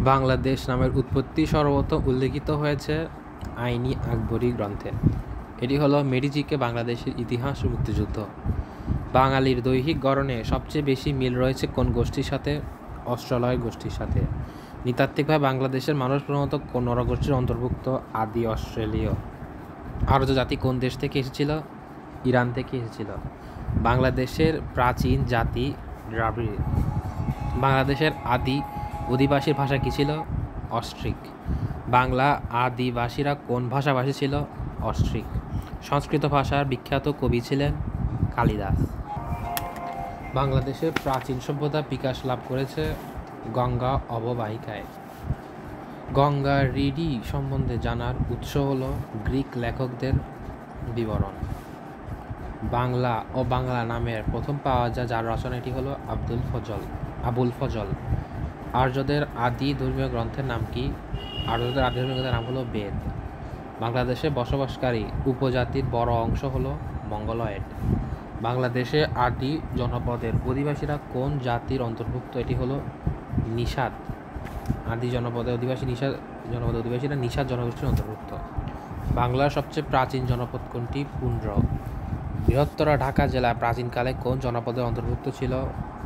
বাংলাদেশ নামের উৎপত্তি সর্বপ্রথম উল্লেখিত হয়েছে আইনি আকবরী গ্রন্থে। এটি হলো মেডিজিকে বাংলাদেশের ইতিহাস ও মুক্তিযুদ্ধ। বাঙালির দৈহিক গড়নে সবচেয়ে বেশি মিল রয়েছে কোন গোষ্ঠীর সাথে? অস্ট্রালয় গোষ্ঠীর সাথে। নৃতাত্ত্বিকভাবে বাংলাদেশের মানুষ প্রধানত কোন নরগোষ্ঠীর অন্তর্ভুক্ত? আদি অস্ট্রেলীয়। আর্য জাতি কোন দেশ থেকে এসেছিল? ইরান থেকে এসেছিল। বাংলাদেশের প্রাচীন জাতি দ্রাবিড়। বাংলাদেশের আদি অধিবাসীর ভাষা কী ছিল? অস্ট্রিক। বাংলা আদিবাসীরা কোন ভাষাভাষী ছিল? অস্ট্রিক। সংস্কৃত ভাষার বিখ্যাত কবি ছিলেন কালিদাস। বাংলাদেশের প্রাচীন সভ্যতা বিকাশ লাভ করেছে গঙ্গা অববাহিকায়। গঙ্গা রিডি সম্বন্ধে জানার উৎস হল গ্রিক লেখকদের বিবরণ। বাংলা ও বাংলা নামের প্রথম পাওয়া যায় যার রচনা, এটি হলো আবুল ফজল। আর্যদের আদি ধর্মীয় গ্রন্থের নাম কি? আর্যদের আদি ধর্মীয় গ্রন্থের নাম হলো বেদ। বাংলাদেশে বসবাসকারী উপজাতির বড় অংশ হলো মঙ্গলয়েড। বাংলাদেশে আদি জনপদের অধিবাসীরা কোন জাতির অন্তর্ভুক্ত? এটি হলো নিষাদ। আদি জনপদের অধিবাসীরা নিষাদ জনগোষ্ঠীর অন্তর্ভুক্ত। বাংলার সবচেয়ে প্রাচীন জনপদ কোনটি? পুন্ড্র। বৃহত্তর ঢাকা জেলা প্রাচীনকালে কোন জনপদের অন্তর্ভুক্ত ছিল?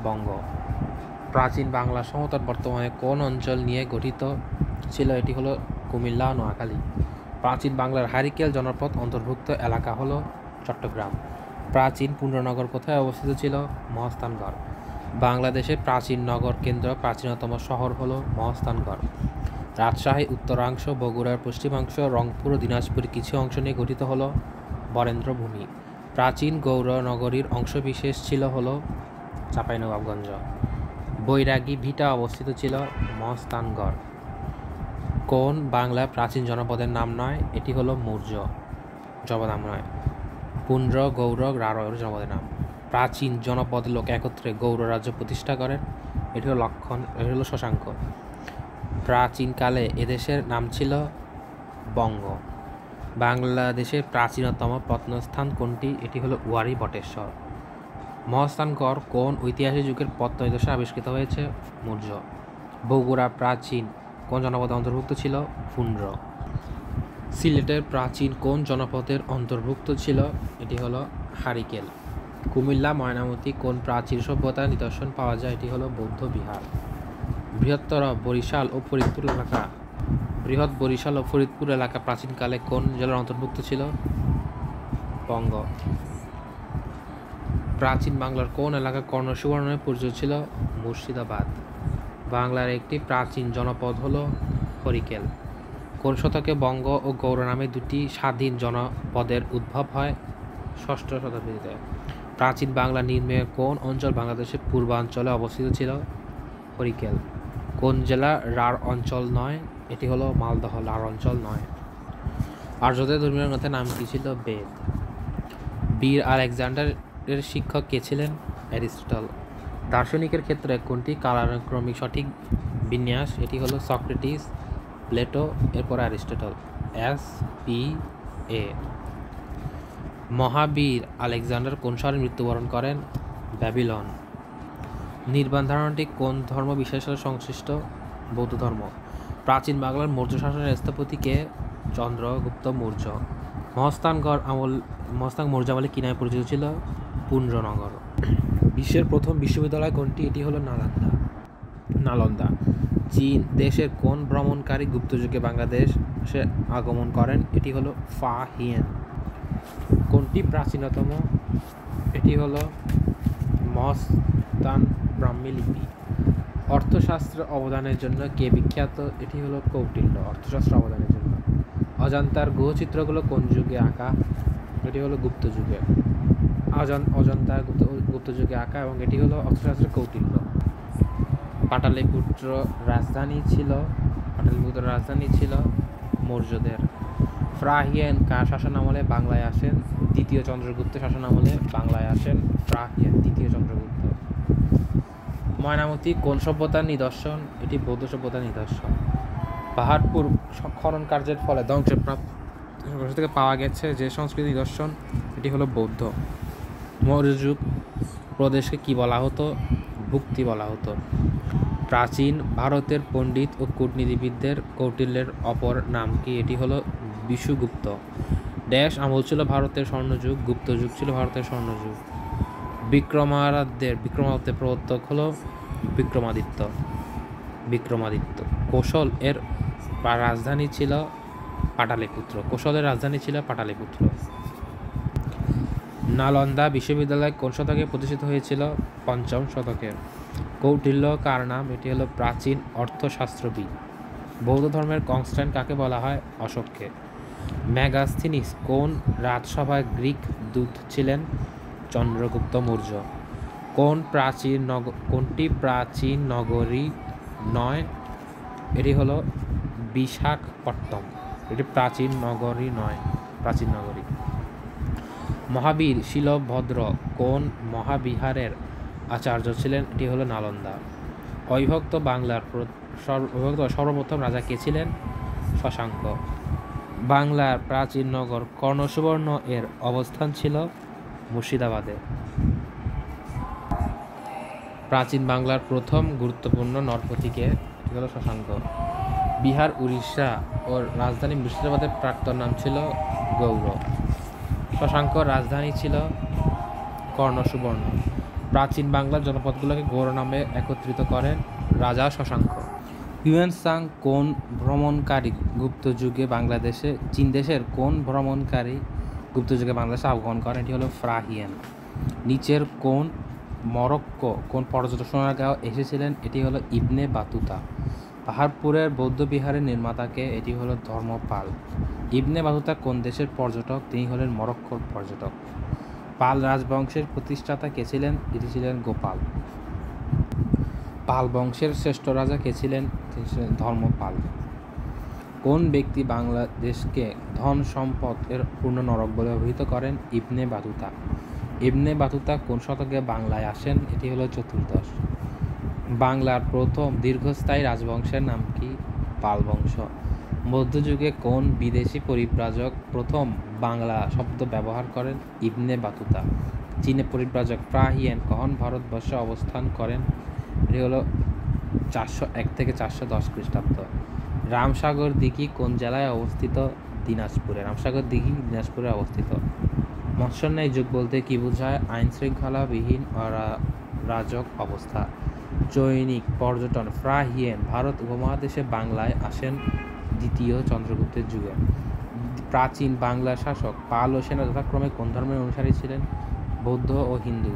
বঙ্গ। প্রাচীন বাংলা সমতট বর্তমানে কোন অঞ্চল নিয়ে গঠিত ছিল? এটি হলো কুমিল্লা ও নোয়াখালী। প্রাচীন বাংলার হারিকেল জনপদ অন্তর্ভুক্ত এলাকা হলো চট্টগ্রাম। প্রাচীন পুণ্ড্রনগর কোথায় অবস্থিত ছিল? মহাস্থানগড়। বাংলাদেশের প্রাচীন নগর কেন্দ্র প্রাচীনতম শহর হলো মহাস্থানগড়। রাজশাহী উত্তরাংশ, বগুড়ার পশ্চিমাংশ, রংপুর ও দিনাজপুর কিছু অংশ নিয়ে গঠিত হলো বরেন্দ্রভূমি। প্রাচীন গৌড় নগরীর অংশবিশেষ ছিল হলো চাঁপাইনবাবগঞ্জ। বৈরাগী ভিটা অবস্থিত ছিল মহাস্থানগড়। কোন বাংলা প্রাচীন জনপদের নাম নয়? এটি হলো মৌর্য জনপদ নয়। পুন্ড্র, গৌড়, রাঢ় জনপদের নাম। প্রাচীন জনপদের লোক একত্রে গৌড় রাজ্য প্রতিষ্ঠা করেন, এটি হলো শশাঙ্ক। প্রাচীনকালে এদেশের নাম ছিল বঙ্গ। বাংলাদেশের প্রাচীনতম প্রত্নস্থান কোনটি? এটি হলো ওয়ারী বটেশ্বর। মহাস্থানগড় কোন ঐতিহাসিক যুগের প্রত্ননিদর্শন আবিষ্কৃত হয়েছে? মৌর্য। বগুড়া প্রাচীন কোন জনপদের অন্তর্ভুক্ত ছিল? পুন্ড্র। সিলেটের প্রাচীন কোন জনপদের অন্তর্ভুক্ত ছিল? এটি হলো হারিকেল। কুমিল্লা ময়নামতি কোন প্রাচীন সভ্যতার নিদর্শন পাওয়া যায়? এটি হলো বৌদ্ধ বিহার। বৃহৎ বরিশাল ও ফরিদপুর এলাকা প্রাচীনকালে কোন জেলার অন্তর্ভুক্ত ছিল? বঙ্গ। প্রাচীন বাংলার কোন এলাকা কর্ণ সুবর্ণ নামে পরিচিত ছিল? মুর্শিদাবাদ। বাংলার একটি প্রাচীন জনপদ হলো হরিকেল। কোন শতকে বঙ্গ ও গৌড় নামে দুটি স্বাধীন জনপদের উদ্ভব হয়? ষষ্ঠ শতাব্দীতে। প্রাচীন বাংলা নিম্নের কোন অঞ্চল বাংলাদেশের পূর্বাঞ্চলে অবস্থিত ছিল? হরিকেল। কোন জেলা রাঢ় অঞ্চল নয়? এটি হলো মালদহ, রাঢ় অঞ্চল নয়। আর্যদের ধর্মীয় গ্রন্থের নাম কি ছিল? বেদ। বীর আলেকজান্ডারের শিক্ষক কে ছিলেন? অ্যারিস্টটল। দার্শনিকের ক্ষেত্রে কোনটি কালানুক্রমিক সঠিক বিন্যাস? এটি হলো সক্রেটিস, প্লেটো, এরপর অ্যারিস্টটল। SPA। মহাবীর আলেকজান্ডার কোন শহরে মৃত্যুবরণ করেন? ব্যাবিলন। নির্বাণ ধারণাটি কোন ধর্ম বিশ্বাসের সাথে সংশ্লিষ্ট? বৌদ্ধ ধর্ম। প্রাচীন বাংলার মৌর্য শাসনের স্থপতি কে? চন্দ্রগুপ্ত মৌর্য। মহাস্থানগড় মৌর্য আমলে কি নামে পরিচিত ছিল? পুন্ড্রনগর। বিশ্বের প্রথম বিশ্ববিদ্যালয় কোনটি? এটি হলো নালন্দা। চীন দেশের কোন ভ্রমণকারী গুপ্তযুগে বাংলাদেশে আগমন করেন? এটি হলো ফা হিয়েন। কোনটি প্রাচীনতম? এটি হলো মহাস্থান ব্রাহ্মী লিপি। অর্থশাস্ত্র অবদানের জন্য কে বিখ্যাত? এটি হলো কৌটিল্য, অর্থশাস্ত্র অবদানের জন্য। অজন্তার গুহচিত্রগুলো কোন যুগে আঁকা? এটি হলো গুপ্ত যুগে। অজন্তা গুপ্ত যুগে আঁকা এবং এটি হলো অর্থশাস্ত্রের কৌটিল্য। পাটলিপুত্র রাজধানী ছিল মৌর্যদের। ফ্রাহিয়েন কার শাসনামলে বাংলায় আসেন? দ্বিতীয় চন্দ্রগুপ্তের শাসনামলে বাংলায় আসেন ফ্রাহিয়েন, দ্বিতীয় চন্দ্রগুপ্ত। ময়নামতি কোন সভ্যতার নিদর্শন? এটি বৌদ্ধ সভ্যতার নিদর্শন। পাহাড়পুর খনন কার্যের ফলে ধ্বংসপ্রাপ্ত থেকে পাওয়া গেছে যে সংস্কৃতি নিদর্শন, এটি হলো বৌদ্ধ। মৌর্য যুগ প্রদেশকে কি বলা হতো? ভুক্তি বলা হতো। প্রাচীন ভারতের পণ্ডিত ও কূটনীতিবিদদের কৌটিল্যের অপর নাম কি? এটি হলো বিশুগুপ্ত। ড্যাশ আমল ছিল ভারতের স্বর্ণযুগ? গুপ্ত যুগ ছিল ভারতের স্বর্ণযুগ। বিক্রমাদিত্যের প্রবর্তক হলো বিক্রমাদিত্য। কোশল এর রাজধানী ছিল পাটালিপুত্র। কোশলের রাজধানী ছিল পাটালিপুত্র। নালন্দা বিশ্ববিদ্যালয় কোন শতকে প্রতিষ্ঠিত হয়েছিল? ৫ম শতকে। কৌটিল্য কার নাম? এটি হলো প্রাচীন অর্থশাস্ত্রবিদ। বৌদ্ধ ধর্মের কনস্ট্যান্ট কাকে বলা হয়? অশোককে। মেগাস্থিনিস কোন রাজসভায় গ্রিক দূত ছিলেন? চন্দ্রগুপ্ত মৌর্য। কোনটি প্রাচীন নগরী নয়? এটি হলো বিশাখাপট্টনম। এটি প্রাচীন নগরী নয়, প্রাচীন নগরী। মহাবীর শিলভদ্র কোন মহাবিহারের আচার্য ছিলেন? এটি হলো নালন্দা। অবিভক্ত বাংলার সর্বপ্রথম রাজা কে ছিলেন? শশাঙ্ক। বাংলার প্রাচীন নগর কর্ণসুবর্ণ এর অবস্থান ছিল মুর্শিদাবাদে। প্রাচীন বাংলার প্রথম গুরুত্বপূর্ণ নরপতি কে? এটি হলো শশাঙ্ক। বিহার উড়িষ্যা ও রাজধানী মুর্শিদাবাদের প্রাক্তন নাম ছিল গৌড়। শশাঙ্ক রাজধানী ছিল কর্ণসুবর্ণ। প্রাচীন বাংলার জনপদগুলোকে গৌড় নামে একত্রিত করেন রাজা শশাঙ্ক। হিউয়েন সাং কোন ভ্রমণকারী গুপ্তযুগে বাংলাদেশে চীন দেশের কোন ভ্রমণকারী গুপ্তযুগে বাংলাদেশে আগমন করেন? এটি হলো ফ্রাহিয়েন। নিচের কোন মরক্কো কোন পর্যটক সোনারগাঁও এসেছিলেন? এটি হলো ইবনে বাতুতা। পাহাড়পুরের বৌদ্ধ বিহারের নির্মাতাকে? এটি হলো ধর্মপাল। ইবনে বাতুতা কোন দেশের পর্যটক? তিনি হলেন মরক্কোর পর্যটক। পাল রাজবংশের প্রতিষ্ঠাতা কে ছিলেন? এটি ছিলেন গোপাল। পাল বংশের শ্রেষ্ঠ রাজা কে ছিলেন? তিনি ছিলেন ধর্মপাল। কোন ব্যক্তি বাংলাদেশকে ধন সম্পদ এর পূর্ণ নরক বলে অভিহিত করেন? ইবনে বাতুতা। ইবনে বাতুতা কোন শতকে বাংলায় আসেন? এটি হলো চতুর্দশ। বাংলার প্রথম দীর্ঘস্থায়ী রাজবংশের নাম কি? পাল বংশ। মধ্যযুগে কোন বিদেশি পরিব্রাজক প্রথম বাংলা শব্দ ব্যবহার করেন? ইবনে বাতুতা। চীনে পরিব্রাজক ফ্রাহিয়েন কখন ভারতবর্ষে অবস্থান করেন? এটি হলো 401 থেকে 410 খ্রিস্টাব্দ। রামসাগর দিঘি কোন জেলায় অবস্থিত? দিনাজপুরে। রামসাগর দিঘি দিনাজপুরে অবস্থিত। মৎস্যন্যায় যুগ বলতে কি বোঝায়? আইন শৃঙ্খলাবিহীন অরাজক অবস্থা। চৈনিক পর্যটন ফ্রাহিয়েন ভারত উপমহাদেশে বাংলায় আসেন দ্বিতীয় চন্দ্রগুপ্তের যুগে। প্রাচীন বাংলার শাসক পাল ও সেনা যথাক্রমে কোন ধর্মের অনুসারী ছিলেন? বৌদ্ধ ও হিন্দু।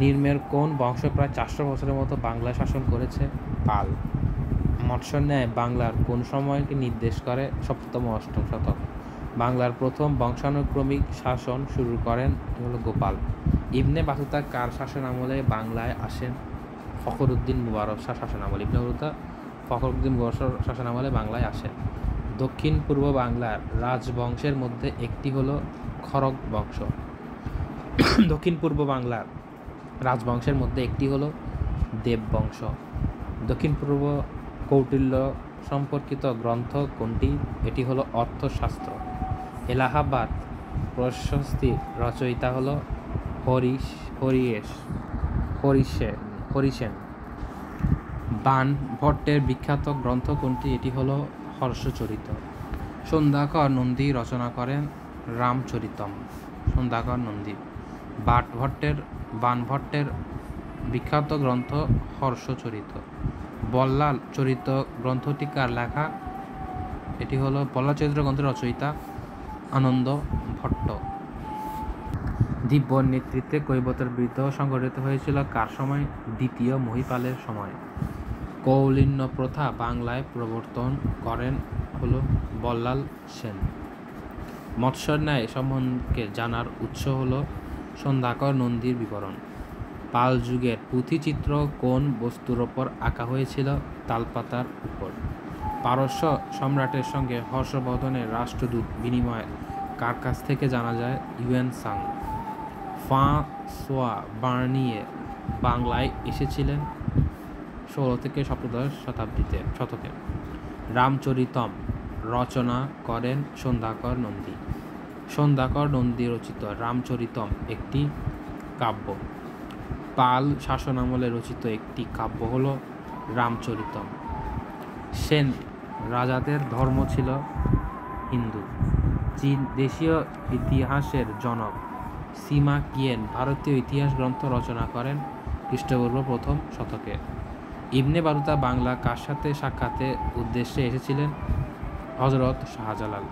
নির্মের কোন বংশ প্রায় 400 বছরের মতো বাংলায় শাসন করেছে? পাল। মৎস্যন্যায় বাংলার কোন সময়কে নির্দেশ করে? 7ম ও 8ম শতক। বাংলার প্রথম বংশানুক্রমিক শাসন শুরু করেন হলো গোপাল। ইবনে বাতুতা কার শাসন আমলে বাংলায় আসেন? ফখরুদ্দিন মুবারক শাহ শাসন আমলে। ইবনে বাতুতা ফখরুদ্দিন মুবারক শাসন আমলে বাংলায় আসেন। দক্ষিণ পূর্ব বাংলার রাজবংশের মধ্যে একটি হলো খড়গ বংশ। দক্ষিণ পূর্ব বাংলার রাজবংশের মধ্যে একটি হলো দেব বংশ। দক্ষিণ পূর্ব কৌটিল্য সম্পর্কিত গ্রন্থ কোনটি? এটি হলো অর্থশাস্ত্র। এলাহাবাদ প্রশস্তির রচয়িতা হলো হরিসেন। বাণভট্টের বিখ্যাত গ্রন্থ কোনটি? এটি হলো হর্ষচরিত। সন্ধ্যাকর নন্দী রচনা করেন রামচরিতম। সন্ধ্যাকর নন্দী। বাণভট্টের বিখ্যাত গ্রন্থ হর্ষচরিত। বল্লাল চরিত গ্রন্থটি কার লেখা? এটি হলো বল্লাল চরিত্র গ্রন্থের রচয়িতা আনন্দ ভট্ট। দিব্যর নেতৃত্বে কৈবর্তের বিদ্রোহ সংঘটিত হয়েছিল কার সময়? দ্বিতীয় মহিপালের সময়। কৌলিন্য প্রথা বাংলায় প্রবর্তন করেন হলো বল্লাল সেন। মৎস্যন্যায় সম্বন্ধে জানার উৎস হলো সন্ধ্যাকর নন্দীর বিবরণ। পাল যুগের পুঁথিচিত্র কোন বস্তুর ওপর আঁকা হয়েছিল? তালপাতার উপর। পারস্য সম্রাটের সঙ্গে হর্ষবর্ধনের রাষ্ট্রদূত বিনিময় কার কাছ থেকে জানা যায়? Hiuen Tsang. ফ্রাঁসোয়া বার্নিয়ে বাংলায় এসেছিলেন 16 থেকে 17 শতকে। রামচরিতম রচনা করেন সন্ধ্যাকর নন্দী। সন্ধ্যাকর নন্দী রচিত রামচরিতম একটি কাব্য। পাল শাসনামলে রচিত একটি কাব্য হল রামচরিতম। সেন রাজাদের ধর্ম ছিল হিন্দু। চীন দেশীয় ইতিহাসের জনক সিমা কিয়েন ভারতীয় ইতিহাস গ্রন্থ রচনা করেন খ্রিস্টপূর্ব প্রথম শতকে। ইবনে বাতুতা বাংলা কার সাথে সাক্ষাতের উদ্দেশ্যে এসেছিলেন? হযরত শাহজালাল।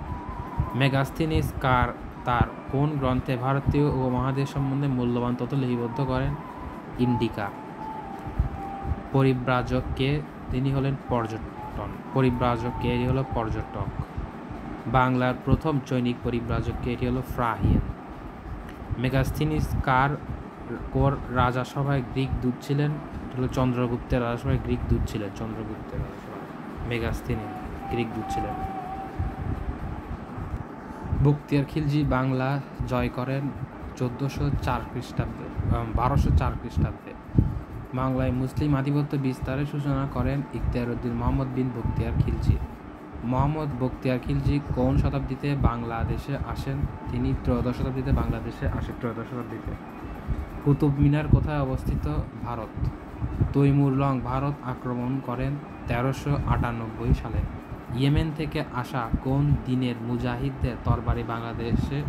মেগাস্থিনিস তার কোন গ্রন্থে ভারতীয় উপমহাদেশ সম্বন্ধে মূল্যবান তথ্য লিপিবদ্ধ করেন? ইন্ডিকা। পরিব্রাজক কে? তিনি হলেন পরিব্রাজক কে? এটি হলো পর্যটক। বাংলার প্রথম চৈনিক পরিব্রাজক কে? এটি হলো ফ্রাহিয়েন। মেগাস্থিনিস কোর রাজাসভায় গ্রিক দূত ছিলেন? এটি হলো চন্দ্রগুপ্তের রাজাসভায় গ্রিক দূত ছিলেন। চন্দ্রগুপ্তের রাজাসভায় মেগাস্থিনিস গ্রিক দূত ছিলেন। বখতিয়ার খিলজি বাংলা জয় করেন 1204 খ্রিস্টাব্দে। বাংলায় মুসলিম আধিপত্য বিস্তারের সূচনা করেন ইখতিয়ারউদ্দিন মুহাম্মদ বিন বখতিয়ার খিলজি। মোহাম্মদ বখতিয়ার খিলজি কোন শতাব্দীতে বাংলাদেশে আসেন? তিনি ত্রয়োদশ শতাব্দীতে বাংলাদেশে আসেন। কুতুব মিনার কোথায় অবস্থিত? ভারত। তৈমুর লং ভারত আক্রমণ করেন 1398 সালে। ইয়েমেন থেকে আসা কোন দিনের মুজাহিদদের তরবারি বাংলাদেশে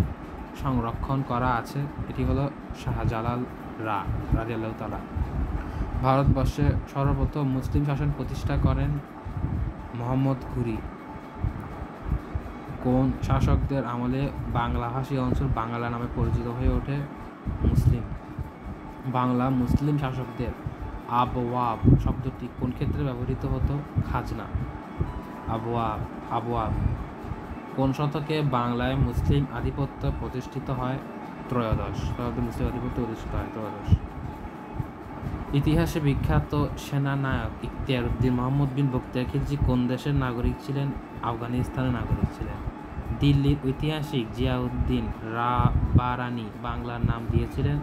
সংরক্ষণ করা আছে? এটি হলো শাহজালাল রাদিয়াল্লাহু তাআলা। ভারতবর্ষে সর্বপ্রথম মুসলিম শাসন প্রতিষ্ঠা করেন মোহাম্মদ ঘুরি। কোন শাসকদের আমলে বাংলাভাষী অঞ্চল বাংলা নামে পরিচিত হয়ে ওঠে? বাংলা মুসলিম শাসকদের আবওয়াব শব্দটি কোন ক্ষেত্রে ব্যবহৃত হতো? খাজনা। আবওয়াব। কোন শতকে বাংলায় মুসলিম আধিপত্য প্রতিষ্ঠিত হয়? ত্রয়োদশ। ইতিহাসে বিখ্যাত সেনানায়ক ইখতিয়ারউদ্দিন মুহাম্মদ বিন বখতিয়ার খিলজি কোন দেশের নাগরিক ছিলেন? আফগানিস্তানের নাগরিক ছিলেন। দিল্লির ঐতিহাসিক জিয়াউদ্দিন বারানি বাংলার নাম দিয়েছিলেন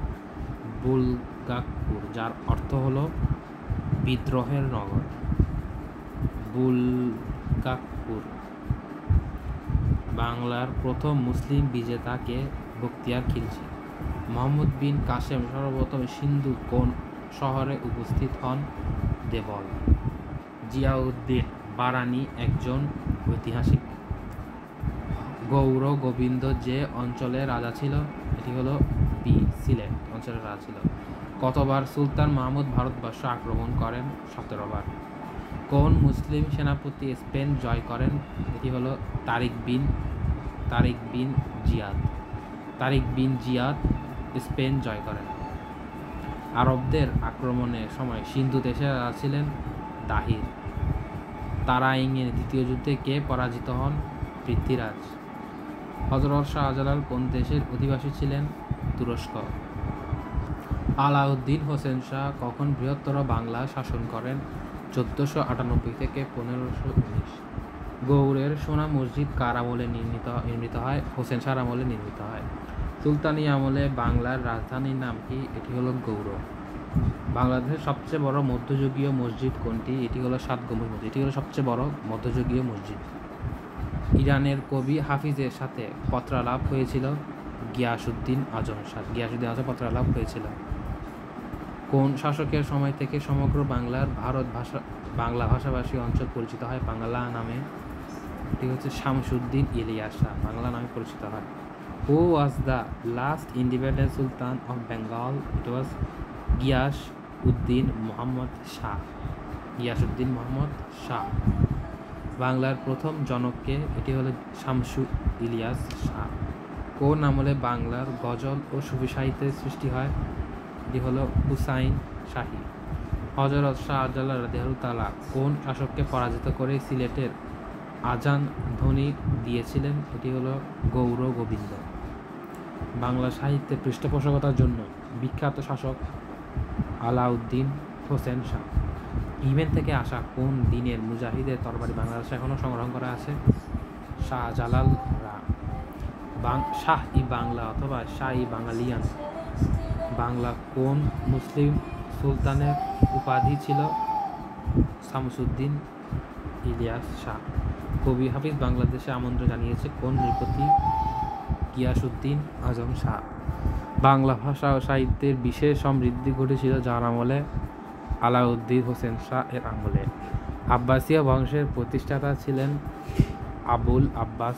বুলগাকপুর, যার অর্থ হলো বিদ্রোহের নগর। বুলগাকপুর। বাংলার প্রথম মুসলিম বিজেতা কে? বখতিয়ার খিলজি। মোহাম্মদ বিন কাসেম সর্বপ্রথম সিন্ধু কোন শহরে উপস্থিত হন? দেবল। জিয়াউদ্দিন বারানি একজন ঐতিহাসিক। গৌর গোবিন্দ যে অঞ্চলের রাজা ছিল? এটি হলো সিলেট অঞ্চলের রাজা ছিল। কতবার সুলতান মাহমুদ ভারতবর্ষ আক্রমণ করেন? 17 বার। কোন মুসলিম সেনাপতি স্পেন জয় করেন? এটি হলো তারিক বিন জিয়াদ স্পেন জয় করেন। আরবদের আক্রমণের সময় সিন্ধু দেশের রাজা ছিলেন দাহির। তারাইনের দ্বিতীয় যুদ্ধে কে পরাজিত হন? পৃথ্বীরাজ। হযরত শাহজালাল কোন দেশের অধিবাসী ছিলেন? তুরস্ক। আলাউদ্দিন হোসেন শাহ কখন বৃহত্তর বাংলা শাসন করেন? 1498 থেকে 1519। গৌড়ের সোনা মসজিদ কার আমলে নির্মিত হয়? হোসেন শাহর আমলে নির্মিত হয়। সুলতানি আমলে বাংলার রাজধানীর নাম কি? এটি হলো গৌড়। বাংলাদেশের সবচেয়ে বড় মধ্যযুগীয় মসজিদ কোনটি? এটি হলো 7 গম্বুজ মসজিদ। এটি হলো সবচেয়ে বড় মধ্যযুগীয় মসজিদ। ইরানের কবি হাফিজের সাথে পত্রালাপ হয়েছিল? গিয়াসউদ্দিন আজম পত্রালাপ হয়েছিল। কোন শাসকের সময় থেকে সমগ্র বাংলা ভাষাভাষী অঞ্চল পরিচিত হয় বাংলা নামে? এটি হচ্ছে শামসুদ্দিন ইলিয়াস শাহ বাংলা নামে পরিচিত হয়। Who was the last independent Sultan of Bengal? It was Giasuddin Mohammad Shah. বাংলার প্রথম জনককে? এটি হলো শামসু ইলিয়াস শাহ। কোন আমলে বাংলার গজল ও সুফি সাহিত্যের সৃষ্টি হয়? এটি হলো হুসাইন শাহী। হযরত শাহজালাল রাদিয়াল্লাহু তাআলা কোন শাসককে পরাজিত করে সিলেটের আজান ধ্বনি দিয়েছিলেন? এটি হলো গৌর গোবিন্দ। বাংলা সাহিত্যে পৃষ্ঠপোষকতার জন্য বিখ্যাত শাসক আলাউদ্দিন হোসেন শাহ। ইয়েমেন থেকে আসা কোন দিনের মুজাহিদের তরবারি বাংলাদেশে এখনও সংগ্রহ করা আছে? শাহজালাল শাহ-ই বাংলা অথবা শাহ-ই বাঙালিয়ান বাংলা কোন মুসলিম সুলতানের উপাধি ছিল? শামসুদ্দিন ইলিয়াস শাহ। কবি হাফিজ বাংলাদেশে আমন্ত্রণ জানিয়েছে কোন নৃপতি? গিয়াসউদ্দিন আজম শাহ। বাংলা ভাষা ও সাহিত্যের বিশেষ সমৃদ্ধি ঘটেছিল যার আমলে? আলাউদ্দিন হোসেন শাহ এর আমলে। আব্বাসীয় বংশের প্রতিষ্ঠাতা ছিলেন আবুল আব্বাস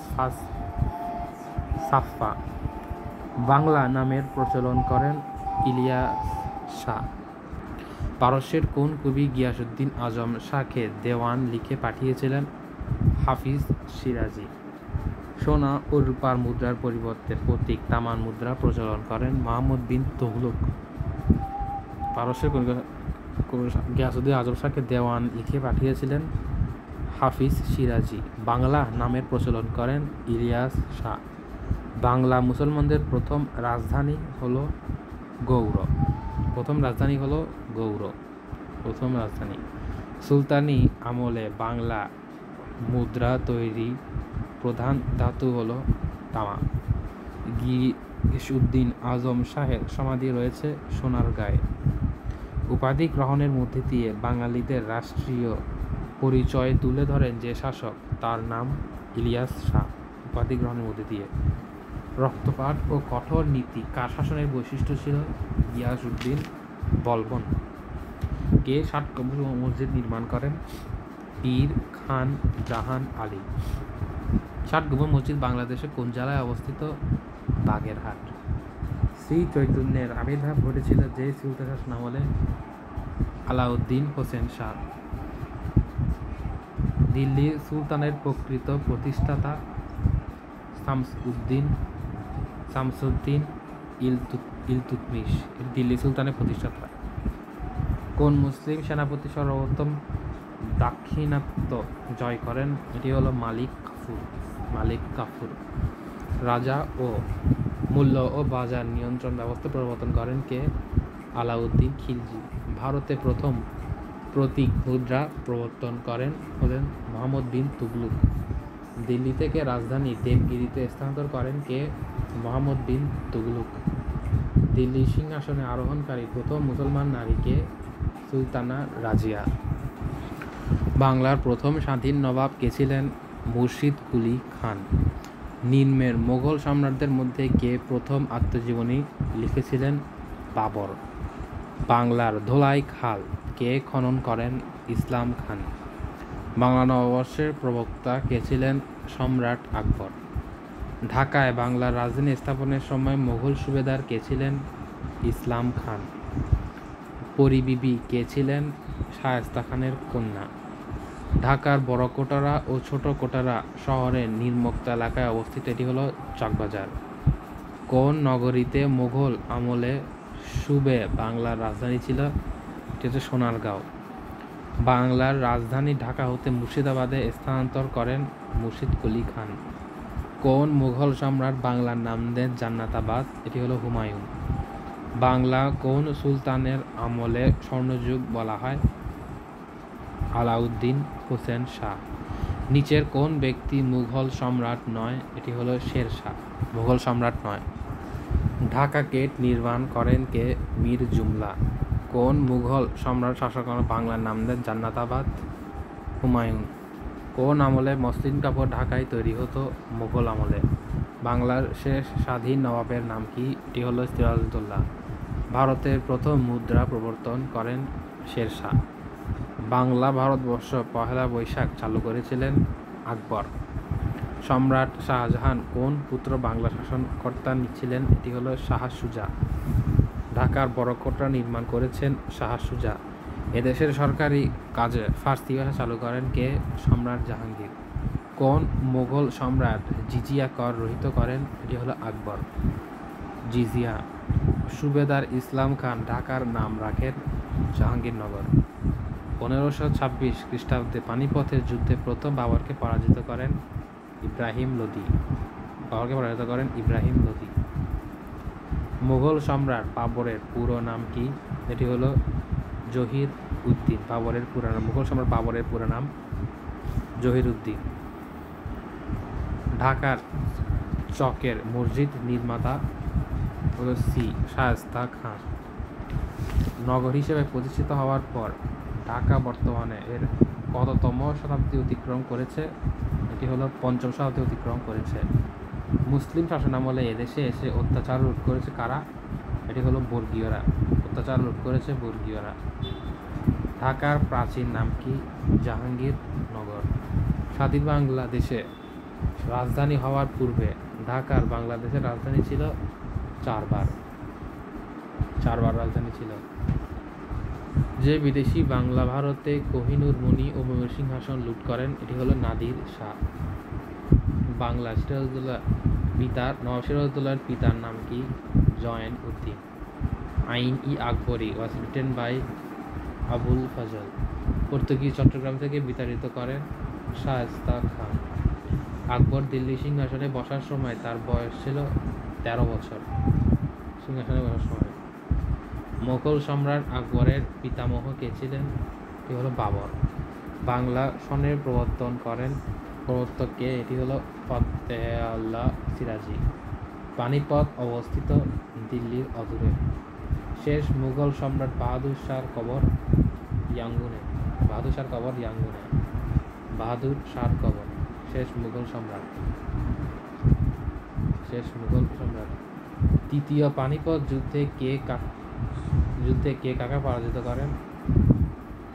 সাফা। বাংলা নামের প্রচলন করেন ইলিয়াস শাহ। পারস্যের কোন কবি গিয়াসউদ্দিন আজম শাহকে দেওয়ান লিখে পাঠিয়েছিলেন? হাফিজ সিরাজি। সোনা ও রূপার মুদ্রার পরিবর্তে প্রতীক তামান মুদ্রা প্রচলন করেন মুহাম্মদ বিন তুগলক। পারস্যের কোন গিয়াসউদ্দিন আজম শাহকে দেওয়ান লিখে পাঠিয়েছিলেন? হাফিজ সিরাজি। বাংলা নামের প্রচলন করেন ইলিয়াস শাহ। বাংলা মুসলমানদের প্রথম রাজধানী হলো গৌড়। প্রথম রাজধানী। সুলতানি আমলে বাংলা মুদ্রা তৈরি প্রধান ধাতু হলো তামা। গিয়াসউদ্দিন আজম শাহের সমাধি রয়েছে সোনারগাঁয়ে। উপাধি গ্রহণের মধ্যে দিয়ে বাঙালিদের রাষ্ট্রীয় পরিচয় তুলে ধরেন যে শাসক, তার নাম ইলিয়াস শাহ। উপাধি গ্রহণের মধ্যে দিয়ে রক্তপাত ও কঠোর নীতি কার শাসনের বৈশিষ্ট্য ছিল? গিয়াসউদ্দিন বলবন। কে ষাট গম্বুজ মসজিদ নির্মাণ করেন? পীর খান জাহান আলী। ষাট গম্বুজ মসজিদ বাংলাদেশের কোন জেলায় অবস্থিত? বাগেরহাট। শ্রী চৈতন্যের আবির্ভাব ঘটেছিল যে সুলতান শাসন আমলে? আলাউদ্দিন হোসেন শাহ। দিল্লি সুলতানের প্রকৃত প্রতিষ্ঠাতা? শামসুদ্দিন ইলতুৎমিশ দিল্লি সুলতানের প্রতিষ্ঠাতা। কোন মুসলিম সেনাপতি সর্বপ্রথম দাক্ষিণাত্য জয় করেন? এটি হলো মালিক কাফুর। রাজা ও মূল্য ও বাজার নিয়ন্ত্রণ ব্যবস্থা প্রবর্তন করেন কে? আলাউদ্দিন খিলজি। ভারতে প্রথম প্রতীক মুদ্রা প্রবর্তন করেন হলেন মুহাম্মদ বিন তুগলক। দিল্লি থেকে রাজধানী দেবগিরিতে স্থানান্তর করেন কে? মুহাম্মদ বিন তুগলক। দিল্লি সিংহাসনে আরোহণকারী প্রথম মুসলমান নারী কে? সুলতানা রাজিয়া। বাংলার প্রথম স্বাধীন নবাব কে ছিলেন? মুর্শিদ কুলি খান। নিম্নের মোগল সম্রাটদের মধ্যে কে প্রথম আত্মজীবনী লিখেছিলেন? বাবর। বাংলার ধোলাই খাল কে খনন করেন? ইসলাম খান। বাংলা নববর্ষের প্রবক্তা কে ছিলেন? সম্রাট আকবর। ঢাকায় বাংলার রাজধানী স্থাপনের সময় মোগল সুবেদার কে ছিলেন? ইসলাম খান। পরিবিবি কে ছিলেন? শায়েস্তা খানের কন্যা। ঢাকার বড় কোটারা ও ছোট কোটারা শহরের নির্মুক্ত এলাকায় অবস্থিত। এটি হলো চকবাজার। কোন নগরীতে মোগল আমলে সুবে বাংলার রাজধানী ছিল? এটি হচ্ছে সোনারগাঁও। বাংলার রাজধানী ঢাকা হতে মুর্শিদাবাদে স্থানান্তর করেন মুর্শিদ কুলি খান। কোন মুঘল সম্রাট বাংলার নাম দেন জান্নাতাবাদ? এটি হলো হুমায়ুন। বাংলা কোন সুলতানের আমলে স্বর্ণযুগ বলা হয়? আলাউদ্দিন হোসেন শাহ। নিচের কোন ব্যক্তি মুঘল সম্রাট নয়? এটি হলো শের শাহ, মুঘল সম্রাট নয়। ঢাকা গেট নির্মাণ করেন কে? মীর জুমলা। কোন মুঘল সম্রাট শাসক বাংলার নাম দেন জান্নাতাবাদ? হুমায়ুন। কোন আমলে মসলিন কাপড় ঢাকায় তৈরি হতো? মুঘল আমলে। বাংলার শেষ স্বাধীন নবাবের নাম কি? এটি হলো সিরাজউদ্দৌলা। ভারতের প্রথম মুদ্রা প্রবর্তন করেন শের শাহ। বাংলা ভারতবর্ষ পহেলা বৈশাখ চালু করেছিলেন আকবর। সম্রাট শাহজাহান কোন পুত্র বাংলা শাসনকর্তা ছিলেন? এটি হলো শাহ সুজা। ঢাকার বড় কোটা নির্মাণ করেছেন শাহ সুজা। এদেশের সরকারি কাজে ফার্সি ভাষা চালু করেন কে? সম্রাট জাহাঙ্গীর। কোন মোগল সম্রাট জিজিয়া কর রহিত করেন? এটি হলো আকবর। জিজিয়া। সুবেদার ইসলাম খান ঢাকার নাম রাখেন জাহাঙ্গীরনগর। 1526 খ্রিস্টাব্দে পানিপথের যুদ্ধে প্রথম বাবরকে পরাজিত করেন ইব্রাহিম লোদি। মুঘল সম্রাট বাবরের পুরো নাম কি? এটি হলো জহির উদ্দিন। বাবরের পুরো নাম, মুঘল সম্রাট বাবরের পুরো নাম জহির উদ্দিন। ঢাকার চকের মসজিদ নির্মাতা হলো শায়েস্তা খান। নগর হিসেবে প্রতিষ্ঠিত হওয়ার পর ঢাকা বর্তমানে এর কততম শতাব্দী অতিক্রম করেছে? এটি হলো 5ম শতাব্দী অতিক্রম করেছে। মুসলিম শাসনামলে এদেশে এসে অত্যাচার রোধ করেছে কারা? এটি হলো বর্গীয়রা। অত্যাচার রোধ করেছে বর্গীয়রা। ঢাকার প্রাচীন নাম কি? জাহাঙ্গীরনগর। স্বাধীন বাংলাদেশে রাজধানী হওয়ার পূর্বে ঢাকার বাংলাদেশের রাজধানী ছিল চারবার রাজধানী ছিল। যে বিদেশি বাংলা ভারতে কোহিনূর মণি ও ময়ূর সিংহাসন লুট করেন এটি হলো নাদির শাহ। বাংলা নবাব সিরাজউদ্দৌলার পিতার নাম কি? Zain Uddin. Ain i Akbari was written by Abul Fazl. Portuguese Chattogram থেকে বিতাড়িত করেন শায়েস্তা খান। আকবর দিল্লি সিংহাসনে বসার সময় তার বয়স ছিল 13 বছর। সিংহাসনে বসার সময় মোগল সম্রাট আকবরের পিতামহ কে ছিলেন? এটি হলো বাবর। বাংলা সনের প্রবর্তক কে? এটি হলো ফতেহুল্লাহ সিরাজি। পানিপথ অবস্থিত দিল্লির অদূরে। শেষ মুঘল সম্রাট বাহাদুর শাহর কবর ইয়াঙ্গুনে। শেষ মুঘল সম্রাট। তৃতীয় পানিপথ যুদ্ধে কে কাকে পরাজিত করেন?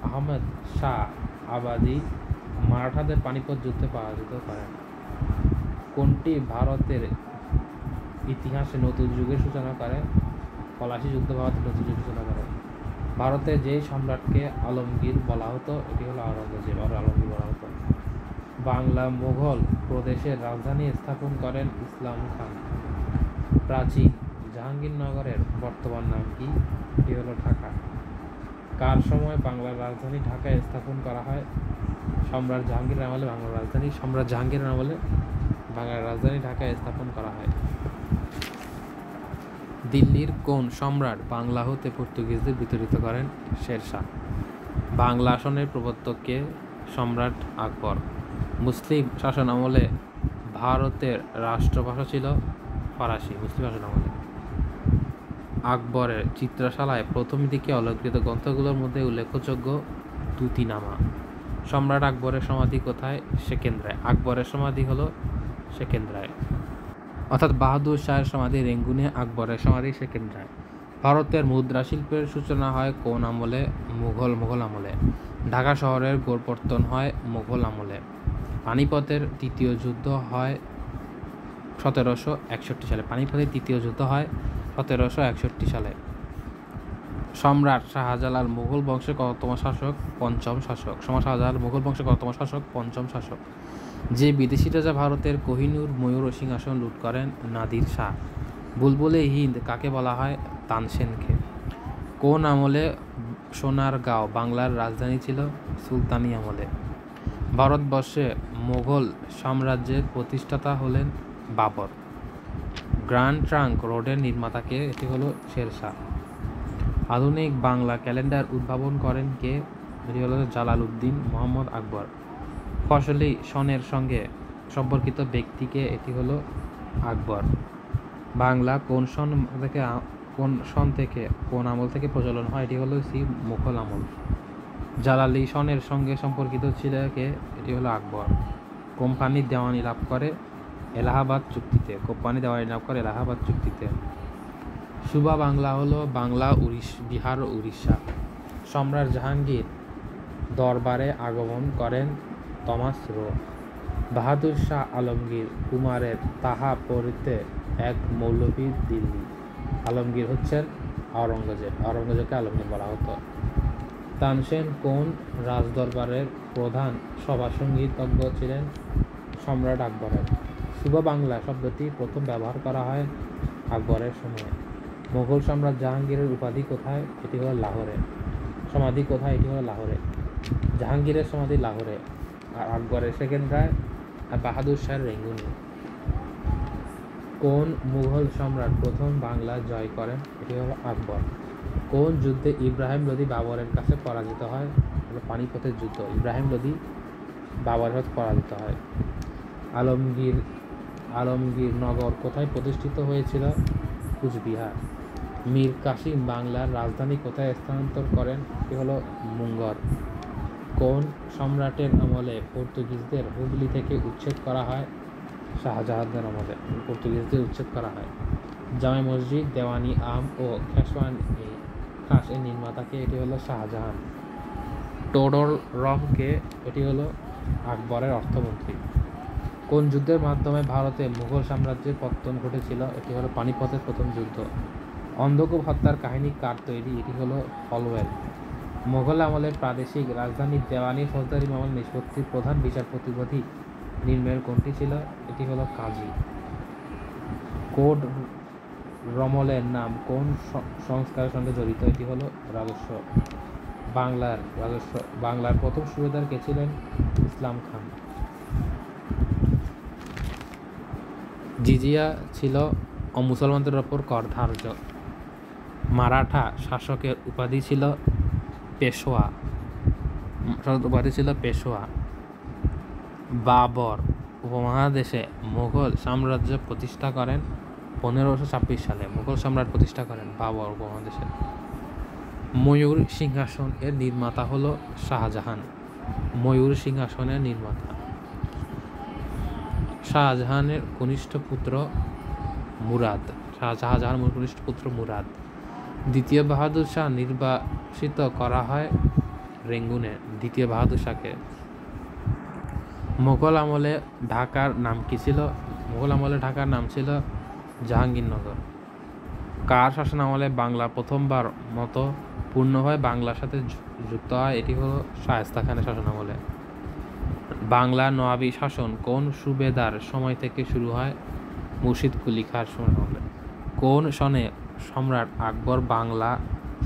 আহমদ শাহ আবাদি মারাঠাদের পানিপথ যুদ্ধে পরাজিত করেন। কোনটি ভারতের ইতিহাসে নতুন যুগের সূচনা করে? পলাশী যুদ্ধ ভারতের নতুন যুগের সূচনা করে। ভারতে যে সম্রাটকে আলমগীর বলা হতো এটি হলো আওরঙ্গজেব। আলমগীর বলা হতো। বাংলা মুঘল প্রদেশের রাজধানী স্থাপন করেন ইসলাম খান। প্রাচীন জাহাঙ্গীরনগরের বর্তমান নাম কি? এটি হলো ঢাকা। কার সময় বাংলার রাজধানী ঢাকায় স্থাপন করা হয়? সম্রাট জাহাঙ্গীরের আমলে বাংলার রাজধানী ঢাকায় স্থাপন করা হয়। দিল্লির কোন সম্রাট বাংলা হতে পর্তুগিজদের বিতাড়িত করেন? শেরশাহ। বাংলা আসনের প্রবর্তক কে? সম্রাট আকবর। মুসলিম শাসন আমলে ভারতের রাষ্ট্রভাষা ছিল ফরাসি। মুসলিম শাসন আমলে আকবরের চিত্রশালায় প্রথম দিকে অলঙ্কৃত গ্রন্থগুলোর মধ্যে উল্লেখযোগ্য তুতিনামা। সম্রাট আকবরের সমাধি কোথায়? সেকেন্দ্রায়। আকবরের সমাধি হলো সেকেন্দ্রায়, অর্থাৎ বাহাদুর শাহের সমাধি রেঙ্গুনে, আকবরের সমাধি সেকেন্দ্রায়। ভারতের মুদ্রা শিল্পের সূচনা হয় কোন আমলে? মুঘল আমলে। ঢাকা শহরের গোড়পত্তন হয় মুঘল আমলে। পানিপথের তৃতীয় যুদ্ধ হয় 1761 সালে। পানিপথের তৃতীয় যুদ্ধ হয় 1761 সালে। সম্রাট শাহজালাল মুঘল বংশের কততম শাসক? পঞ্চম শাসক। শাহজালাল মুঘল বংশের কততম শাসক? পঞ্চম শাসক। যে বিদেশি রাজা ভারতের কোহিনূর ময়ূর সিংহাসন লুট করেন? নাদির শাহ। বুলবুলে হিন্দ কাকে বলা হয়? তানসেনকে। কোন আমলে সোনারগাঁও বাংলার রাজধানী ছিল? সুলতানি আমলে। ভারতবর্ষে মোগল সাম্রাজ্যের প্রতিষ্ঠাতা হলেন বাবর। গ্র্যান্ড ট্রাঙ্ক রোডের নির্মাতা কে? এটি হলো শেরশাহ। আধুনিক বাংলা ক্যালেন্ডার উদ্ভাবন করেন কে? এটি হলো জালালউদ্দিন মোহাম্মদ আকবর। ফসলি সনের সঙ্গে সম্পর্কিত ব্যক্তিকে? এটি হলো আকবর। বাংলা কোন সন থেকে কোন আমল থেকে প্রচলন হয়? এটি হলো মুঘল আমল। জালালি সনের সঙ্গে সম্পর্কিত ছিল কে? এটি হলো আকবর। কোম্পানির দেওয়ানি লাভ করে এলাহাবাদ চুক্তিতে। সুবা বাংলা হলো বাংলা, বিহার ও উড়িষ্যা। সম্রাট জাহাঙ্গীর দরবারে আগমন করেন তমাস রো। বাহাদুর শাহ আলমগীর কুমারের তাহা পড়িতে এক মৌলভী দিল্লি। আলমগীর হচ্ছেন আওরঙ্গজেবকে আলমগীর বলা হতো। তানসেন কোন রাজদরবারের প্রধান সভাসঙ্গীতজ্ঞ ছিলেন? সম্রাট আকবরের। সুবা বাংলা শব্দটি প্রথম ব্যবহার করা হয় আকবরের সময়। মোগল সম্রাট জাহাঙ্গীরের উপাধি কোথায়? এটি হলো লাহোরে। সমাধি কোথায়? এটি হলো লাহোরে। জাহাঙ্গীরের সমাধি লাহোরে, আর আকবরের সেকেন্দ্রায়, আর বাহাদুর শাহের রেঙ্গুনে। কোন মুঘল সম্রাট প্রথম বাংলা জয় করেন? এটি হলো আকবর। কোন যুদ্ধে ইব্রাহিম লোদি বাবরের কাছে পরাজিত হয়? পানিপথের যুদ্ধ। ইব্রাহিম লোদি বাবরের কাছে পরাজিত হয়। আলমগীরনগর কোথায় প্রতিষ্ঠিত হয়েছিল? কুচবিহার। মীর কাসিম বাংলার রাজধানী কোথায় স্থানান্তর করেন? এটি হলো মুঙ্গর। কোন সম্রাটের আমলে পর্তুগিজদের হুগলি থেকে উচ্ছেদ করা হয়? শাহজাহানের আমলে পর্তুগিজদের উচ্ছেদ করা হয়। জামে মসজিদ, দেওয়ানি আম ও খাস এর নির্মাতাকে? এটি হলো শাহজাহান। টোডরমকে, এটি হলো আকবরের অর্থমন্ত্রী। কোন যুদ্ধের মাধ্যমে ভারতে মুঘল সাম্রাজ্যের পতন ঘটেছিল? এটি হলো পানিপথের প্রথম যুদ্ধ। অন্ধকূপ হত্যার কাহিনী কার তৈরি? এটি হলো হলওয়েল। মোগল আমলের প্রাদেশিক রাজধানী দেওয়ানি ফৌজদারি মামলা নিষ্পত্তির প্রধান বিচারপতি নির্মেল কোনটি ছিল? এটি হলো কাজী। কোড রমলের নাম কোন সংস্কারের সঙ্গে জড়িত? এটি হলো রাজস্ব। বাংলার প্রথম সুবেদার কে ছিলেন? ইসলাম খান। জিজিয়া ছিল অমুসলমানদের ওপর কর ধার্য। মারাঠা শাসকের উপাধি ছিল পেশোয়া। বাবর উপমহাদেশে মুঘল সাম্রাজ্য প্রতিষ্ঠা করেন 1526 সালে। মুঘল সম্রাট প্রতিষ্ঠা করেন বাবর উপমহাদেশে। ময়ূর সিংহাসন এর নির্মাতা হলো শাহজাহান। ময়ূর সিংহাসনের নির্মাতা শাহজাহানের কনিষ্ঠ পুত্র মুরাদ। দ্বিতীয় বাহাদুর শাহ নির্বাসিত করা হয় রেঙ্গুনে। দ্বিতীয় বাহাদুর শাহকে। মোগল আমলে ঢাকার নাম কি ছিল? মোগল আমলে ঢাকার নাম ছিল জাহাঙ্গীরনগর। কার শাসনামলে বাংলা প্রথমবার মতো পূর্ণভাবে বাংলার সাথে যুক্ত হয়? এটি হলো শায়েস্তা খানের শাসনামলে। বাংলা নবাবী শাসন কোন সুবেদার সময় থেকে শুরু হয়? মুর্শিদ কুলি খাঁর শাসনামলে। কোন সনে সম্রাট আকবর বাংলা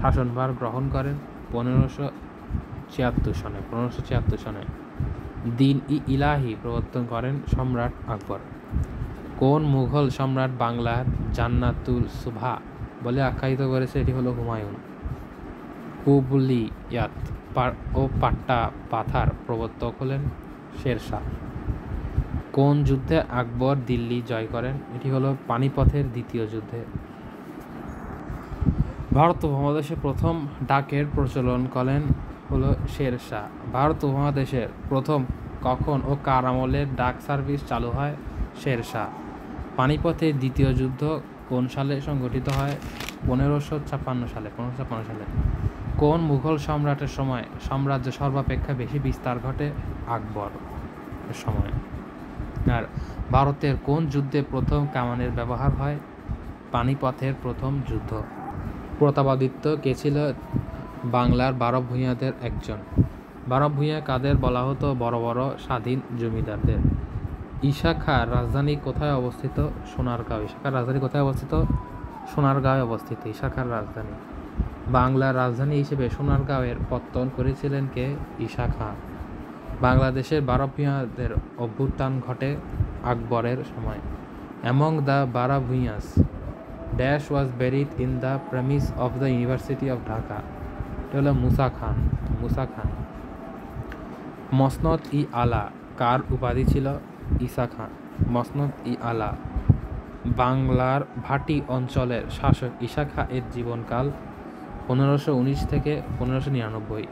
শাসনভার গ্রহণ করেন? 1576 সনে। দিন ইলাহি প্রবর্তন করেন সম্রাট আকবর। কোন মুঘল সম্রাট বাংলার জান্নাতুল সুভা বলে আখ্যায়িত করেছে? এটি হলো হুমায়ুন। কুবলিয়াত ও পাট্টা পাথার প্রবর্তক হলেন শেরশাহ। কোন যুদ্ধে আকবর দিল্লি জয় করেন? এটি হলো পানিপথের দ্বিতীয় যুদ্ধে। ভারত উপমহাদেশে প্রথম ডাকের প্রচলন করেন হলো শেরশাহ। ভারত উপমহাদেশের প্রথম কখন ও কার আমলে ডাক সার্ভিস চালু হয়? শেরশাহ। পানিপথের দ্বিতীয় যুদ্ধ কোন সালে সংঘটিত হয়? 1556 সালে। কোন মুঘল সম্রাটের সময় সাম্রাজ্য সর্বাপেক্ষা বেশি বিস্তার ঘটে? আকবর সময়। আর ভারতের কোন যুদ্ধে প্রথম কামানের ব্যবহার হয়? পানিপথের প্রথম যুদ্ধ। প্রতাপাদিত্য কে ছিল? বাংলার 12 ভূঁইয়াদের একজন। 12 ভূঁইয়া কাদের বলা হতো? বড় বড় স্বাধীন জমিদারদের। ঈশা খাঁর রাজধানী কোথায় অবস্থিত? সোনারগাঁও। সোনারগাঁও অবস্থিত ঈশা খাঁর রাজধানী। বাংলার রাজধানী হিসেবে সোনারগাঁওয়ের পত্তন করেছিলেন কে? ঈশা খাঁ। বাংলাদেশের 12 ভূঁইয়াদের অভ্যুত্থান ঘটে আকবরের সময়। Among the 12 Bhuiyans dash was buried in the premises of the university of Dhaka. এটা হলো মুসা খান। মসনদ ই আলা কার উপাধি ছিল? ঈসা খাঁ। মসনদ ই আলা। বাংলার ভাটি অঞ্চলের শাসক ঈশা খাঁ এর জীবনকাল 1519 থেকে 1599।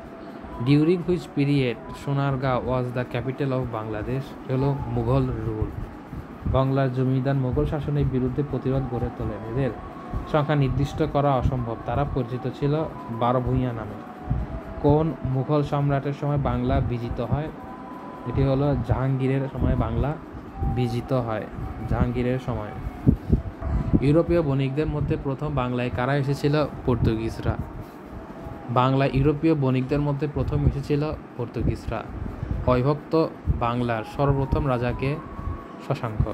During which period Sonargaon was the capital of Bangladesh? হলো মুঘল রুল। বাংলার জমিদার মুঘল শাসনের বিরুদ্ধে প্রতিরোধ গড়ে তোলেন। এদের সংখ্যা নির্দিষ্ট করা অসম্ভব। তারা পরিচিত ছিল 12 ভূঁইয়া নামে। কোন মুঘল সম্রাটের সময় বাংলা বিজিত হয়? এটি হলো জাহাঙ্গীরের সময় বাংলা বিজিত হয়। জাহাঙ্গীরের সময়। ইউরোপীয় বণিকদের মধ্যে প্রথম বাংলায় কারা এসেছিল? পর্তুগিজরা। ইউরোপীয় বণিকদের মধ্যে প্রথম এসেছিল পর্তুগিজরা। অবিভক্ত বাংলার সর্বপ্রথম রাজাকে? শশাঙ্ক।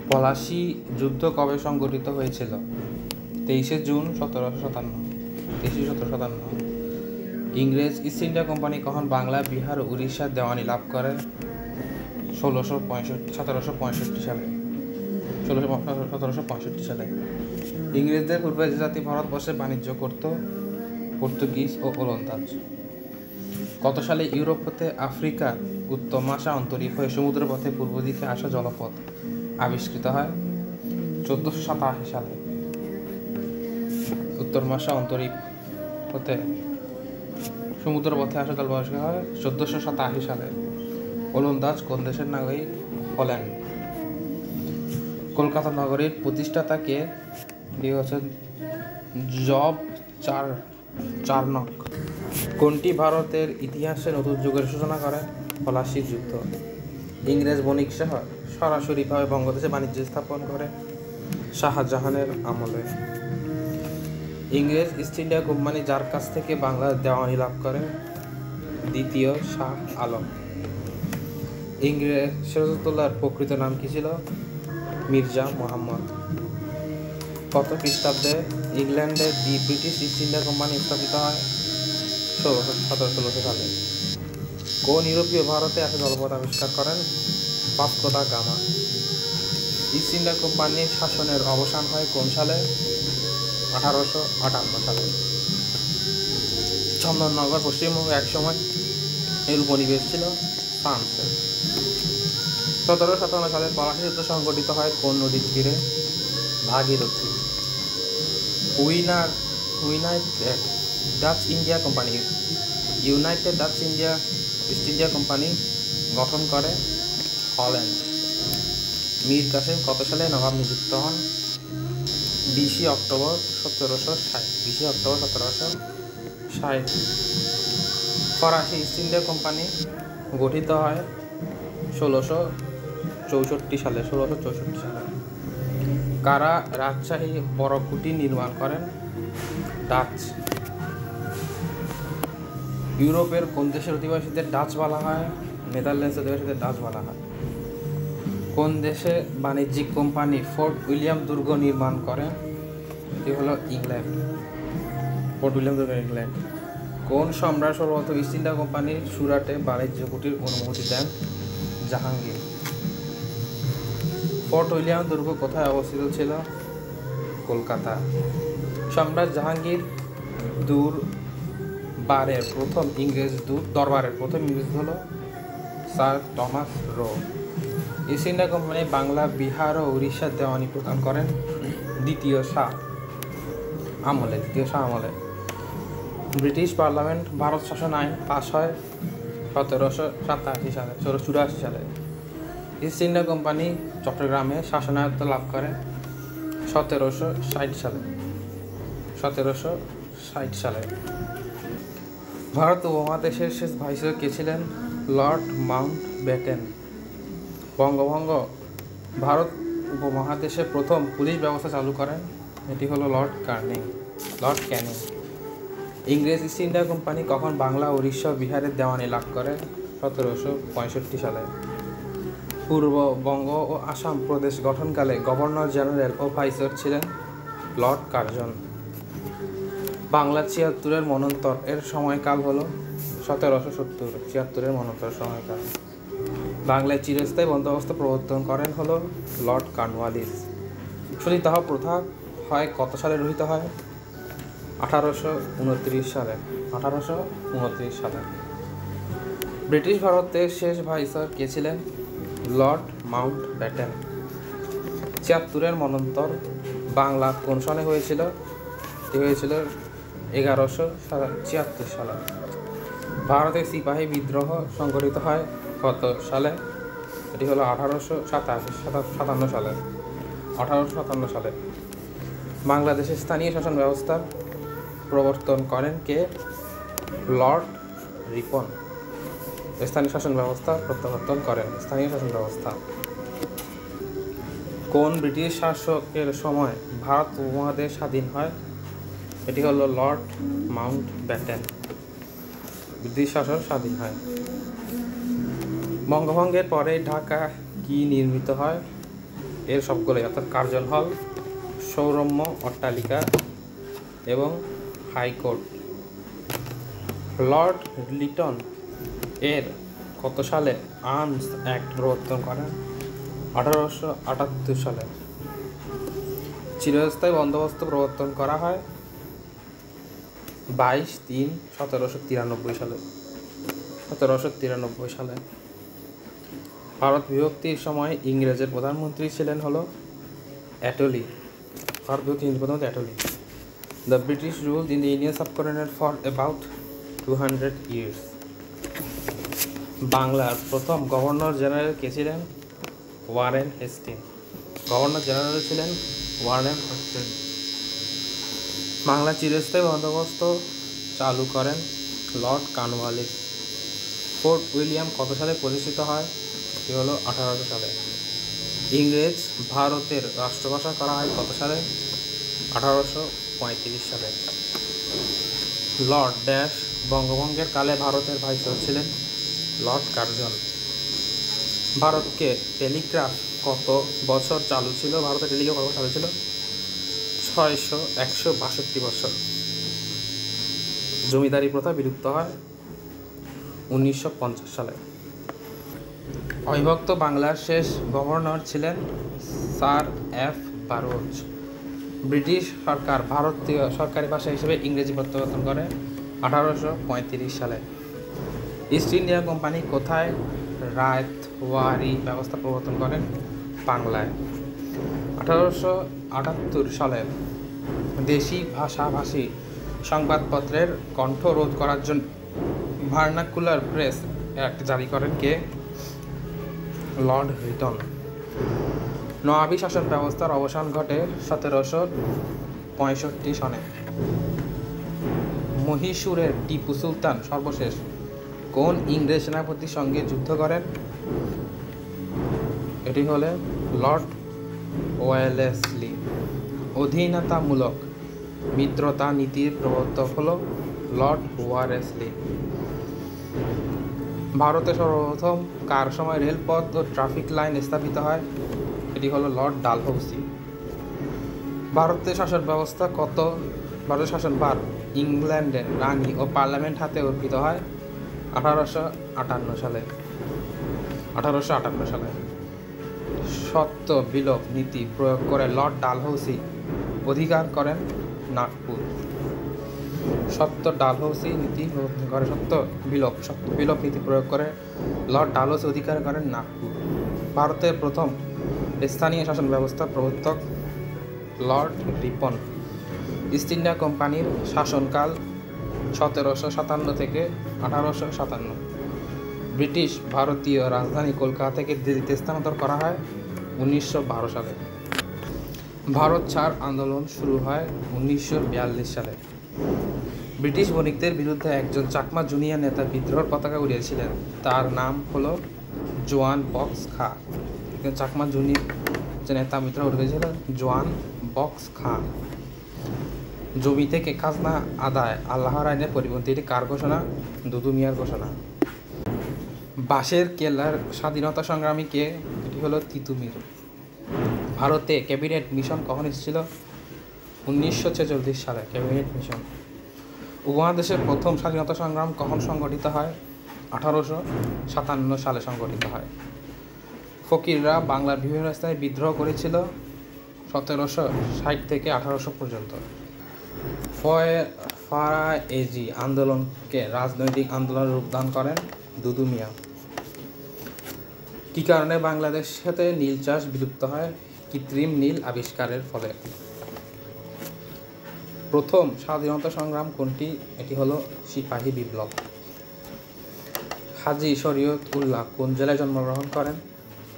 পলাশী যুদ্ধ কবে সংঘটিত হয়েছিল? 23 জুন 1757। ইংরেজ ইস্ট ইন্ডিয়া কোম্পানি কখন বাংলা, বিহার ও উড়িষ্যার দেওয়ানি লাভ করে? 1765 সালে। ইংরেজদের পূর্বে যে জাতি ভারতবর্ষে বাণিজ্য করত? পর্তুগিজ ও ওলন্দাজ। কত সালে ইউরোপ হতে আফ্রিকার উত্তর মাসা অন্তরীপ হয়ে সমুদ্রপথে পূর্ব দিকে আসা জলপথ আবিষ্কৃত হয়? 1487 সালে। উত্তর মাসা অন্তরীপ হতে সমুদ্রপথে আসা জলপথ আবিষ্কৃত হয় 1487 সালে। ওলন্দাজ কোন দেশের নাগরিক? হল্যান্ড। কলকাতা নগরীর প্রতিষ্ঠাতা কে? Job Charnock. কোনটি ভারতের ইতিহাসে নতুন যুগের সূচনা করে? পলাশির যুদ্ধ। ইংরেজ বণিক শাহ সরাসরিভাবে বঙ্গদেশে বাণিজ্য স্থাপন করে শাহজাহানের আমলে। ইংরেজ ইস্ট ইন্ডিয়া কোম্পানি যার কাছ থেকে বাংলার দেওয়ানি লাভ করে? দ্বিতীয় শাহ আলম। ইংরেজ সিরাজউদ্দৌলার প্রকৃত নাম কি ছিল? মির্জা মুহাম্মদ। কত খ্রিস্টাব্দে ইংল্যান্ডে দি ব্রিটিশ ইস্ট ইন্ডিয়া কোম্পানি স্থাপিত হয়? 1716 সালে। কোন ইউরোপীয় ভারতে এসে জলপথ আবিষ্কার করেন? Vasco da Gama. East India কোম্পানির শাসনের অবসান হয় কোন সালে? 1858 সালে। চন্দননগর পশ্চিমবঙ্গ একসময় এর উপনিবেশ ছিল ফ্রান্সের। 1757 সালে পলাশী যুদ্ধ সংঘটিত হয় কোন নদীর তীরে? Bhagirathi. United Dutch India company United Dutch India east India company গঠন করে হল্যান্ড। মীর কাসেম কত সালে নবাব নিযুক্ত হন? 20 অক্টোবর 1760। ফরাসি ইস্ট ইন্ডিয়া কোম্পানি গঠিত হয় 1664 সালে। কারা রাজশাহী বড় কুঠি নির্মাণ করেন? ডাচ। ইউরোপের কোন দেশের অধিবাসীদের ডাচ বলা হয়? নেদারল্যান্ডসের অধিবাসীদের ডাচ বলা হয়। কোন দেশে বাণিজ্যিক কোম্পানি ফোর্ট উইলিয়াম দুর্গ নির্মাণ করে? এটি হলো ইংল্যান্ড। ফোর্ট উইলিয়াম দুর্গ ইংল্যান্ড। কোন সম্রাট সর্বপ্রথম ইস্ট ইন্ডিয়া কোম্পানির সুরাটে বাণিজ্য কুটির অনুমতি দেন? জাহাঙ্গীর। ফোর্ট উইলিয়াম দুর্গ কোথায় অবস্থিত ছিল? কলকাতা। সম্রাট জাহাঙ্গীর দরবারের প্রথম ইংরেজ দূত হলো Sir Thomas Roe. East India Company Bangla, Bihar ও উড়িষ্যার দেওয়ানি প্রদান করেন দ্বিতীয় শাহ আমলে। ব্রিটিশ পার্লামেন্ট ভারত শাসন আইন পাস হয় 1784 সালে। ইস্ট ইন্ডিয়া কোম্পানি চট্টগ্রামে শাসনায়ত্ত লাভ করে 1760 সালে। ভারত উপমহাদেশের শেষ ভাইসরয় কে ছিলেন? Lord Mount Batten. বঙ্গভঙ্গ ভারত উপমহাদেশে প্রথম পুলিশ ব্যবস্থা চালু করেন? এটি হলো লর্ড ক্যানিং। ইংরেজ ইস্ট ইন্ডিয়া কোম্পানি কখন বাংলা, উড়িষ্যা ও বিহারের দেওয়ানি লাভ করে? 1765 সালে। পূর্ববঙ্গ ও আসাম প্রদেশ গঠনকালে গভর্নর জেনারেল ও ভাইসরয় ছিলেন লর্ড কার্জন। বাংলা ৭৬-এর মন্বন্তর এর সময়কাল হলো 1770। ৭৬-এর মন্বন্তর সময়কাল। বাংলায় চিরস্থায়ী বন্দোবস্ত প্রবর্তন করেন হলো লর্ড কর্নওয়ালিস। সতীদাহ প্রথা হয় কত সালে রহিত হয়? 1829 সালে। ব্রিটিশ ভারতের শেষ ভাইসরয় কে ছিলেন? Lord Mountbatten. ৭৬-এর মন্বন্তর বাংলা কোন সনে হয়েছিল? এটি হয়েছিল 1176 সালে। ভারতের সিপাহী বিদ্রোহ সংঘটিত হয় কত সালে? এটি হলো 1857 সালে। বাংলাদেশের স্থানীয় শাসন ব্যবস্থা প্রবর্তন করেন কে? লর্ড রিপন। স্থানীয় শাসন ব্যবস্থা প্রত্যাবর্তন করেন। কোন ব্রিটিশ শাসকের সময় ভারত উপমহাদেশ স্বাধীন হয়? এটি হলো লর্ড মাউন্ট ব্যাটেন। ব্রিটিশ শাসন স্বাধীন হয়। বঙ্গভঙ্গের পরে ঢাকা কি নির্মিত হয়? এর সবগুলোই, অর্থাৎ কার্জন হল, সৌরম্য অট্টালিকা এবং হাইকোর্ট। লর্ড লিটন এর কত সালে আর্মস অ্যাক্ট প্রবর্তন করেন? 1878 সালে। চিরস্থায়ী বন্দোবস্ত প্রবর্তন করা হয় 22/3/1793 সালে। ভারত বিভক্তির সময় ইংরেজের প্রধানমন্ত্রী ছিলেন হলো Atlee. The British ruled in the Indian subcontinent for about 200 years. বাংলার প্রথম গভর্নর জেনারেল কে ছিলেন? Warren Hastings. বাংলা চিরস্থায়ী বন্দোবস্ত চালু করেন লর্ড কর্নওয়ালিস। ফোর্ট উইলিয়াম কত সালে প্রতিষ্ঠিত হয়? এটি হলো 1800 সালে। ইংরেজ ভারতের রাষ্ট্রভাষা করা হয় কত সালে? 1835 সালে। লর্ড ড্যাশ বঙ্গভঙ্গের কালে ভারতের ভাইসরয় ছিলেন? Lord Curzon. ভারতকে টেলিগ্রাফ কত বছর চালু ছিল? ভারতের টেলিগ্রাফ কত চালু ছিল? 162 বছর। জমিদারি প্রথা বিলুপ্ত হয় 1950 সালে। অবিভক্ত বাংলার শেষ গভর্নর ছিলেন স্যার এফ বারোজ। ব্রিটিশ সরকার ভারতীয় সরকারি ভাষা হিসেবে ইংরেজি প্রত্যাবর্তন করে 1835 সালে। ইস্ট ইন্ডিয়া কোম্পানি কোথায় রায়তওয়ারি ব্যবস্থা প্রবর্তন করেন? বাংলায়। 1878 সালে দেশি ভাষাভাষী সংবাদপত্রের কণ্ঠ রোধ করার জন্য ভার্নাকুলার প্রেস অ্যাক্ট জারি করেন কে? Lord written. নবাবী শাসন ব্যবস্থার অবসান ঘটে 1765 সনে। মহীশূরের টিপু সুলতান সর্বশেষ কোন ইংরেজ সেনাপতির সঙ্গে যুদ্ধ করেন? এটি হলে লর্ড ওয়েলেসলি। অধীনতামূলক মিত্রতা নীতির প্রবর্তক হল লর্ড ওয়ারেসলি। ভারতে সর্বপ্রথম কার সময় রেলপথ ও ট্রাফিক লাইন স্থাপিত হয়? এটি হলো লর্ড ডালহৌসি। ভারতের শাসন ব্যবস্থা ভারতের শাসনভার ইংল্যান্ডের রানী ও পার্লামেন্ট হাতে অর্পিত হয় 1858 সালে। সত্য বিলোপ নীতি প্রয়োগ করে লর্ড ডালহৌসি অধিকার করেন নাগপুর। সত্য বিলোপ নীতি প্রয়োগ করে লর্ড ডালহৌসি অধিকার করেন নাগপুর। ভারতের প্রথম স্থানীয় শাসন ব্যবস্থা প্রবর্তক লর্ড রিপন। ইস্ট ইন্ডিয়া কোম্পানির শাসনকাল 1757 থেকে 1857। ব্রিটিশ ভারতীয় রাজধানী কলকাতা থেকে দিল্লিতে স্থানান্তর করা হয় 1912 সালে। ভারত ছাড় আন্দোলন শুরু হয় 1942 সালে। ব্রিটিশ বণিকদের বিরুদ্ধে একজন চাকমা জুনিয়র নেতা বিদ্রোহের পতাকা উড়িয়েছিলেন, তার নাম হলো জোয়ান বক্স খা। চাকমা জুনিয়র যে নেতা বিদ্রোহ উঠেছিলেন জোয়ান বক্স খা। জমি থেকে খাজনা আদায় আল্লাহর আইনের পরিপন্থী। এটি কার ঘোষণা? দুদু মিয়ার ঘোষণা। বাঁশের কেল্লার স্বাধীনতা সংগ্রামী কে? এটি হলো তিতুমির। ভারতে ক্যাবিনেট মিশন কখন এসেছিল? 1946 সালে ক্যাবিনেট মিশন। উপমহাদেশের প্রথম স্বাধীনতা সংগ্রাম কখন সংগঠিত হয়? 1857 সালে সংগঠিত হয়। ফকিররা বাংলার বিভিন্ন স্থানে বিদ্রোহ করেছিল 1760 থেকে 1800 পর্যন্ত। ফরায়েজি আন্দোলনকে রাজনৈতিক আন্দোলনের রূপদান করেন দুদু মিয়া। কী কারণে বাংলাদেশে নীল চাষ বিলুপ্ত হয়? কৃত্রিম নীল আবিষ্কারের ফলে। প্রথম স্বাধীনতা সংগ্রাম কোনটি? এটি হলো সিপাহী বিপ্লব। হাজী শরীয়ত উল্লাহ কোন জেলায় জন্মগ্রহণ করেন?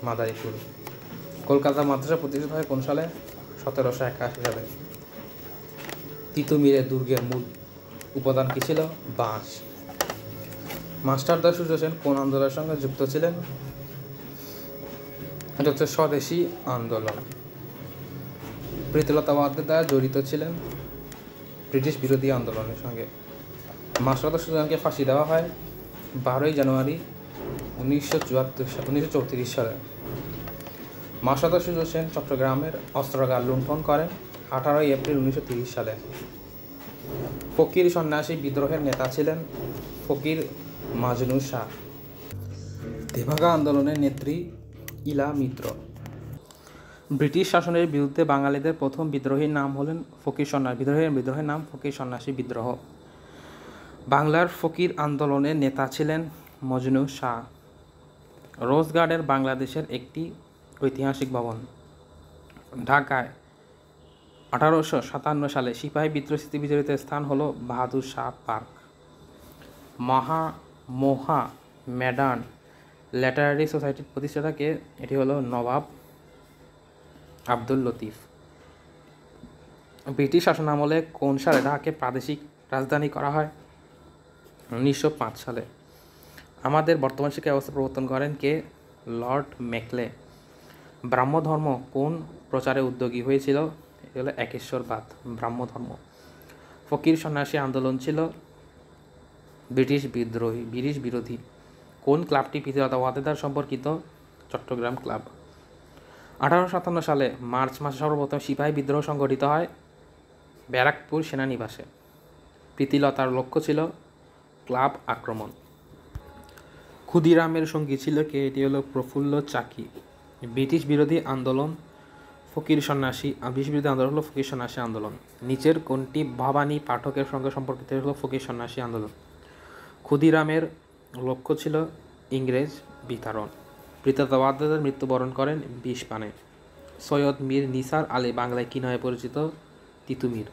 মাদারীপুর। কলকাতা মাদ্রাসা প্রতিষ্ঠিত হয় কোন সালে? 1781 সালে। তিতুমিরের দুর্গের মূল উপাদান কী ছিল? বাঁশ। মাস্টারদা সুজা সেন কোন আন্দোলনের সঙ্গে যুক্ত ছিলেন? এটা হচ্ছে স্বদেশী আন্দোলন। প্রীতিলতা ওয়াদ্দেদার জড়িত ছিলেন ব্রিটিশ বিরোধী আন্দোলনের সঙ্গে। মাস্টারদা সুজানকে ফাঁসি দেওয়া হয় 12 জানুয়ারি 1934 সালে। মাস্টারদা সুজা সেন চট্টগ্রামের অস্ত্রাগার লুণ্ঠন করেন 18 এপ্রিল 1930 সালে। ফকির সন্ন্যাসী বিদ্রোহের নেতা ছিলেন ফকির মাজনু শাহ। তেভাগা আন্দোলনের নেত্রী ইলা মিত্র। ব্রিটিশ শাসনের বিরুদ্ধে বাঙালিদের প্রথম বিদ্রোহীর নাম হলেন ফকির সন্ন্যাসী। বিদ্রোহের নাম ফকির সন্ন্যাসী বিদ্রোহ। বাংলার ফকির আন্দোলনের নেতা ছিলেন মজনু শাহ। রোজ গার্ডেন বাংলাদেশের একটি ঐতিহাসিক ভবন। ঢাকায় 1857 সালে সিপাহী বিদ্রোহ স্মৃতিবিজড়িত স্থান হলো বাহাদুর শাহ পার্ক। মোহামেডান লিটারেরি সোসাইটির প্রতিষ্ঠাতাকে? এটি হলো নবাব আব্দুল লতিফ। ব্রিটিশ শাসনামলে কোন সালে ঢাকাকে প্রাদেশিক রাজধানী করা হয়? 1905 সালে। আমাদের বর্তমান শিক্ষা ব্যবস্থা প্রবর্তন করেন কে? Lord Macaulay. ব্রাহ্মধর্ম কোন প্রচারে উদ্যোগী হয়েছিল? এটি হলো একেশ্বরবাদ, ব্রাহ্মধর্ম। ফকির সন্ন্যাসী আন্দোলন ছিল ব্রিটিশ বিরোধী। কোন ক্লাবটি পিতামাতা ওয়াদেদার সম্পর্কিত? চট্টগ্রাম ক্লাব। 1857 সালে মার্চ মাসে সর্বপ্রথম সিপাহী বিদ্রোহ সংগঠিত হয় ব্যারাকপুর সেনানিবাসে। প্রীতিলতার লক্ষ্য ছিল ক্লাব আক্রমণ। ক্ষুদিরামের সঙ্গী ছিল কে? এটি হলো প্রফুল্ল চাকি। ব্রিটিশ বিরোধী আন্দোলন ফকির সন্ন্যাসী হলো ফকির সন্ন্যাসী আন্দোলন। নিচের কোনটি ভবানী পাঠকের সঙ্গে সম্পর্কিত হলো ফকির সন্ন্যাসী আন্দোলন? ক্ষুদিরামের লক্ষ্য ছিল ইংরেজ বিতাড়ন। প্রীতিলতা মৃত্যুবরণ করেন বিষ পানে। সৈয়দ মীর নিসার আলী বাংলায় কি নামে পরিচিত? তিতুমির।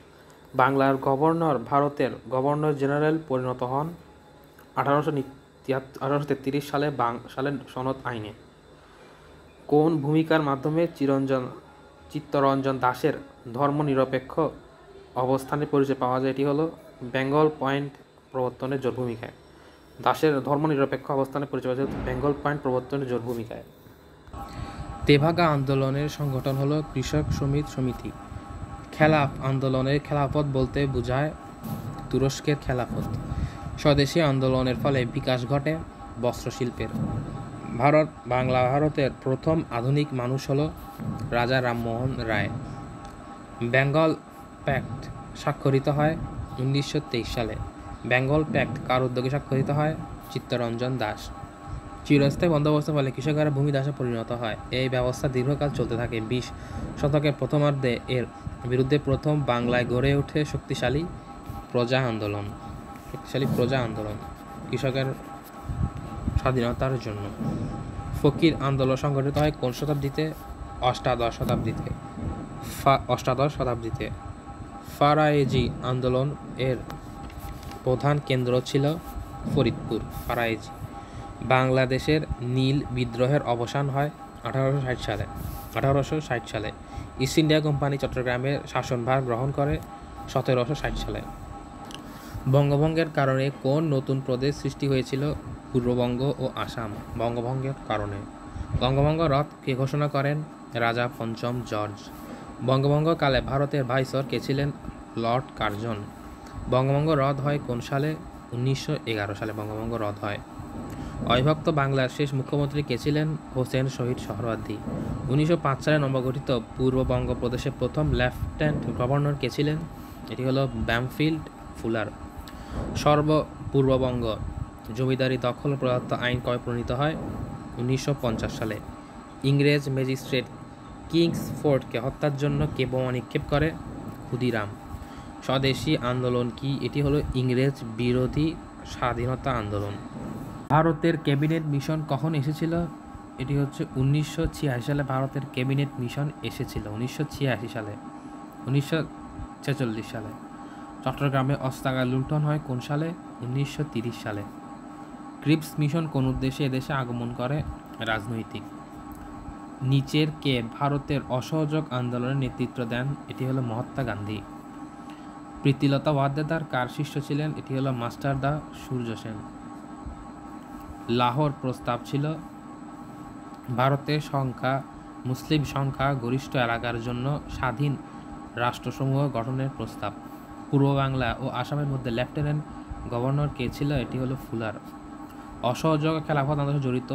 বাংলার গভর্নর ভারতের গভর্নর জেনারেল পরিণত হন 1833 সালে সনদ আইনে। কোন ভূমিকার মাধ্যমে চিত্তরঞ্জন দাশের ধর্মনিরপেক্ষ অবস্থানের পরিচয় পাওয়া যায়? এটি হলো বেঙ্গল পয়েন্ট প্রবর্তনের জোর ভূমিকায়। দাশের ধর্মনিরপেক্ষ অবস্থানের পরিচয় পাওয়া যায় বেঙ্গল পয়েন্ট প্রবর্তনের জোর ভূমিকায়। তেভাগা আন্দোলনের সংগঠন হলো কৃষক শ্রমিক সমিতি। খেলাফ আন্দোলনের খেলাফত বলতে বোঝায় তুরস্কের খেলাফত। স্বদেশী আন্দোলনের ফলে বিকাশ ঘটে বস্ত্রশিল্পের। ভারতের প্রথম আধুনিক মানুষ হলো রাজা রামমোহন রায়। বেঙ্গল প্যাক্ট স্বাক্ষরিত হয় 1923 সালে। বেঙ্গল প্যাক্ট কার উদ্যোগে স্বাক্ষরিত হয়? চিত্তরঞ্জন দাশ। চিরস্থায়ী বন্দোবস্তের ফলে কৃষকেরা ভূমিদাসে পরিণত হয়। এই ব্যবস্থা দীর্ঘকাল চলতে থাকে। 20 শতকের প্রথমার্ধে এর বিরুদ্ধে প্রথম বাংলায় গড়ে ওঠে শক্তিশালী প্রজা আন্দোলন। কৃষকের স্বাধীনতার জন্য। ফকির আন্দোলন সংগঠিত হয় কোন শতাব্দীতে? অষ্টাদশ শতাব্দীতে। ফারায়েজি আন্দোলন এর প্রধান কেন্দ্র ছিল ফরিদপুর। ফারায়েজি। বাংলাদেশের নীল বিদ্রোহের অবসান হয় 1860 সালে। ইস্ট ইন্ডিয়া কোম্পানি চট্টগ্রামের শাসনভার গ্রহণ করে 1760 সালে। বঙ্গভঙ্গের কারণে কোন নতুন প্রদেশ সৃষ্টি হয়েছিল? পূর্ববঙ্গ ও আসাম। বঙ্গভঙ্গের কারণে। বঙ্গভঙ্গ রদ কে ঘোষণা করেন? রাজা পঞ্চম জর্জ। বঙ্গভঙ্গকালে ভারতের ভাইসর কে ছিলেন? Lord Curzon. বঙ্গভঙ্গ রদ হয় কোন সালে? 1911 সালে বঙ্গভঙ্গ রদ হয়। অবিভক্ত বাংলার শেষ মুখ্যমন্ত্রী কে ছিলেন? হোসেন শহীদ সোহরাওয়ার্দী। 1905 সালে নবগঠিত পূর্ববঙ্গ প্রদেশের প্রথম লেফটেন্যান্ট গভর্নর কে ছিলেন? এটি হলো ব্যামফিল্ড ফুলার। পূর্ববঙ্গ জমিদারি দখল প্রদত্ত আইন কবে প্রণীত হয়? 1950 সালে। ইংরেজ ম্যাজিস্ট্রেট কিংসফোর্ডকে হত্যার জন্য কে বোমা নিক্ষেপ করে? ক্ষুদিরাম। স্বদেশী আন্দোলন কি? এটি হলো ইংরেজ বিরোধী স্বাধীনতা আন্দোলন। ভারতের ক্যাবিনেট মিশন কখন এসেছিল? এটি হচ্ছে 1986 সালে ভারতের ক্যাবিনেট মিশন এসেছিল। 1946 সালে। 1946 সালে। চট্টগ্রামে অস্ত্রাগার লুণ্ঠন হয় কোন সালে? 1930 সালে। ক্রিপস মিশন কোন উদ্দেশ্যে এদেশে আগমন করে? রাজনৈতিক। নিচের কে ভারতের অসহযোগ আন্দোলনের নেতৃত্ব দেন? এটি হলো মহাত্মা গান্ধী। প্রীতিলতা ওয়াদ্দেদার কার শিষ্য ছিলেন? এটি হলো মাস্টার দা সূর্য সেন। লাহোর প্রস্তাব ছিল ভারতের মুসলিম সংখ্যা গরিষ্ঠ এলাকার জন্য স্বাধীন রাষ্ট্রসমূহ গঠনের প্রস্তাব। পূর্ব বাংলা ও আসামের মধ্যে লেফটেন্যান্ট গভর্নর কে ছিল? এটি হলো ফুলার। অসহযোগ খেলাফত আন্দোলনে জড়িত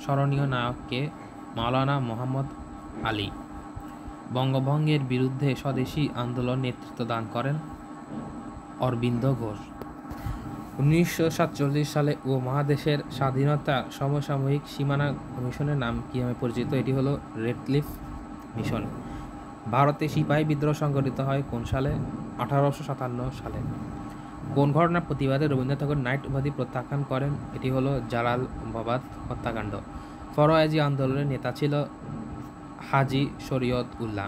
স্মরণীয় নায়ক কে? মাওলানা মোহাম্মদ আলী। বঙ্গভঙ্গের বিরুদ্ধে স্বদেশী আন্দোলন নেতৃত্ব দান করেন অরবিন্দ ঘোষ। 1947 সালে উপমহাদেশের স্বাধীনতা সমসাময়িক সীমানা কমিশনের নাম কি নামে পরিচিত? এটি হলো রেডক্লিফ মিশন। ভারতে সিপাহী বিদ্রোহ সংগঠিত হয় কোন সালে? 1857 সালে। কোন ঘটনার প্রতিবাদে রবীন্দ্রনাথ ঠাকুর নাইট উপাধি প্রত্যাখ্যান করেন? এটি হলো জালালাবাদ হত্যাকাণ্ড। ফরায়েজি আন্দোলনের নেতা ছিল হাজী শরীয়ত উল্লাহ।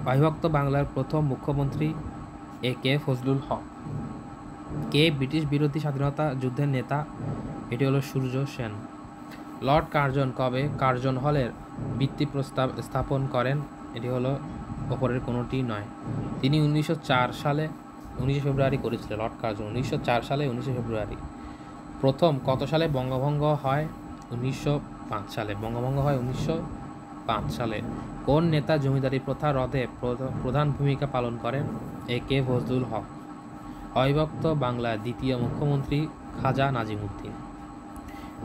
অবিভক্ত বাংলার প্রথম মুখ্যমন্ত্রী কে ফজলুল হক। কে ব্রিটিশ বিরোধী স্বাধীনতা যুদ্ধের নেতা? এটি হলো সূর্য সেন। লর্ড কার্জন কবে কার্জন হলের ভিত্তিপ্রস্তর স্থাপন করেন? এটি হলো ওপরের কোনোটি নয়। তিনি 1904 সালে 19 ফেব্রুয়ারি করেছিল লর্ড কার্জন। 1904 সালে 19 ফেব্রুয়ারি। প্রথম কত সালে বঙ্গভঙ্গ হয়? 1905 সালে বঙ্গভঙ্গ হয় 1905 সালে। কোন নেতা জমিদারি প্রথা রদে প্রধান ভূমিকা পালন করেন? এ.কে. ফজলুল হক। অবিভক্ত বাংলার দ্বিতীয় মুখ্যমন্ত্রী খাজা নাজিমুদ্দিন।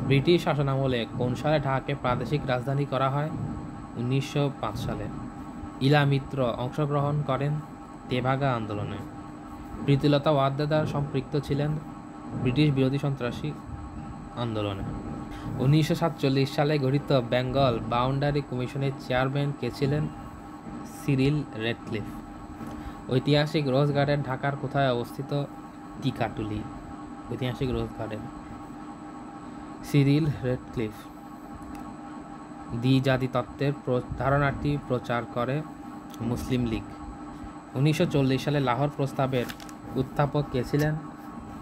ব্রিটিশ শাসনামলে কোন সালে ঢাকাকে প্রাদেশিক রাজধানী করা হয়? 1905 সালে। ইলা মিত্র অংশগ্রহণ করেন তেভাগা আন্দোলনে। প্রীতিলতা ওয়াদ্দেদার সম্পৃক্ত ছিলেন ব্রিটিশ বিরোধী সন্ত্রাসী আন্দোলনে। 1947 সালে গঠিত বেঙ্গল বাউন্ডারি কমিশনের চেয়ারম্যান কে ছিলেন? Cyril Radcliffe. ঐতিহাসিক রোজ গার্ডেন ঢাকার কোথায় অবস্থিত? টিকাটুলি। ঐতিহাসিক রোজ গার্ডেন। Cyril Radcliffe. দ্বিজাতি তত্ত্বের ধারণাটি প্রচার করে মুসলিম লীগ। 1940 সালে লাহোর প্রস্তাবের উত্থাপক কে ছিলেন?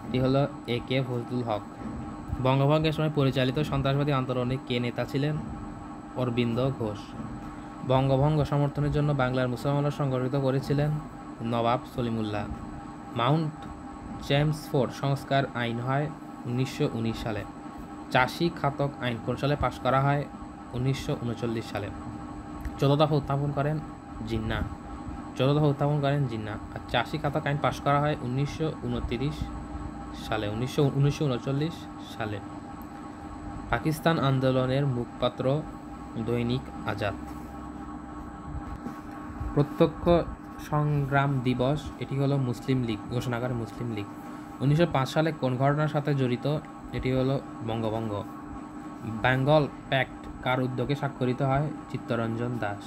এটি হলো এ.কে. ফজলুল হক। বঙ্গভঙ্গের সময় পরিচালিত সন্ত্রাসবাদী আন্দোলনে কে নেতা ছিলেন? অরবিন্দ ঘোষ। বঙ্গভঙ্গ সমর্থনের জন্য বাংলার মুসলমানরা সংগঠিত করেছিলেন নবাব সলিমুল্লাহ। মাউন্ট চেমসফোর্ড সংস্কার আইন হয় 1919 সালে। চাষি খাতক আইন কোন সালে পাশ করা হয়? 1939 সালে। 14 দফা উত্থাপন করেন জিন্নাহ। 14 দফা উত্থাপন করেন জিন্নাহ। আর চাষি খাতক আইন পাশ করা হয় 1929 সালে। 1939 সালে। পাকিস্তান আন্দোলনের মুখপাত্র দৈনিক আজাদ। প্রত্যক্ষ সংগ্রাম দিবস এটি হলো মুসলিম লীগ ঘোষণা করে মুসলিম লীগ। 1905 সালে কোন ঘটনার সাথে জড়িত? এটি হলো বঙ্গভঙ্গ। বেঙ্গল প্যাক্ট কার উদ্যোগে স্বাক্ষরিত হয়? চিত্তরঞ্জন দাস।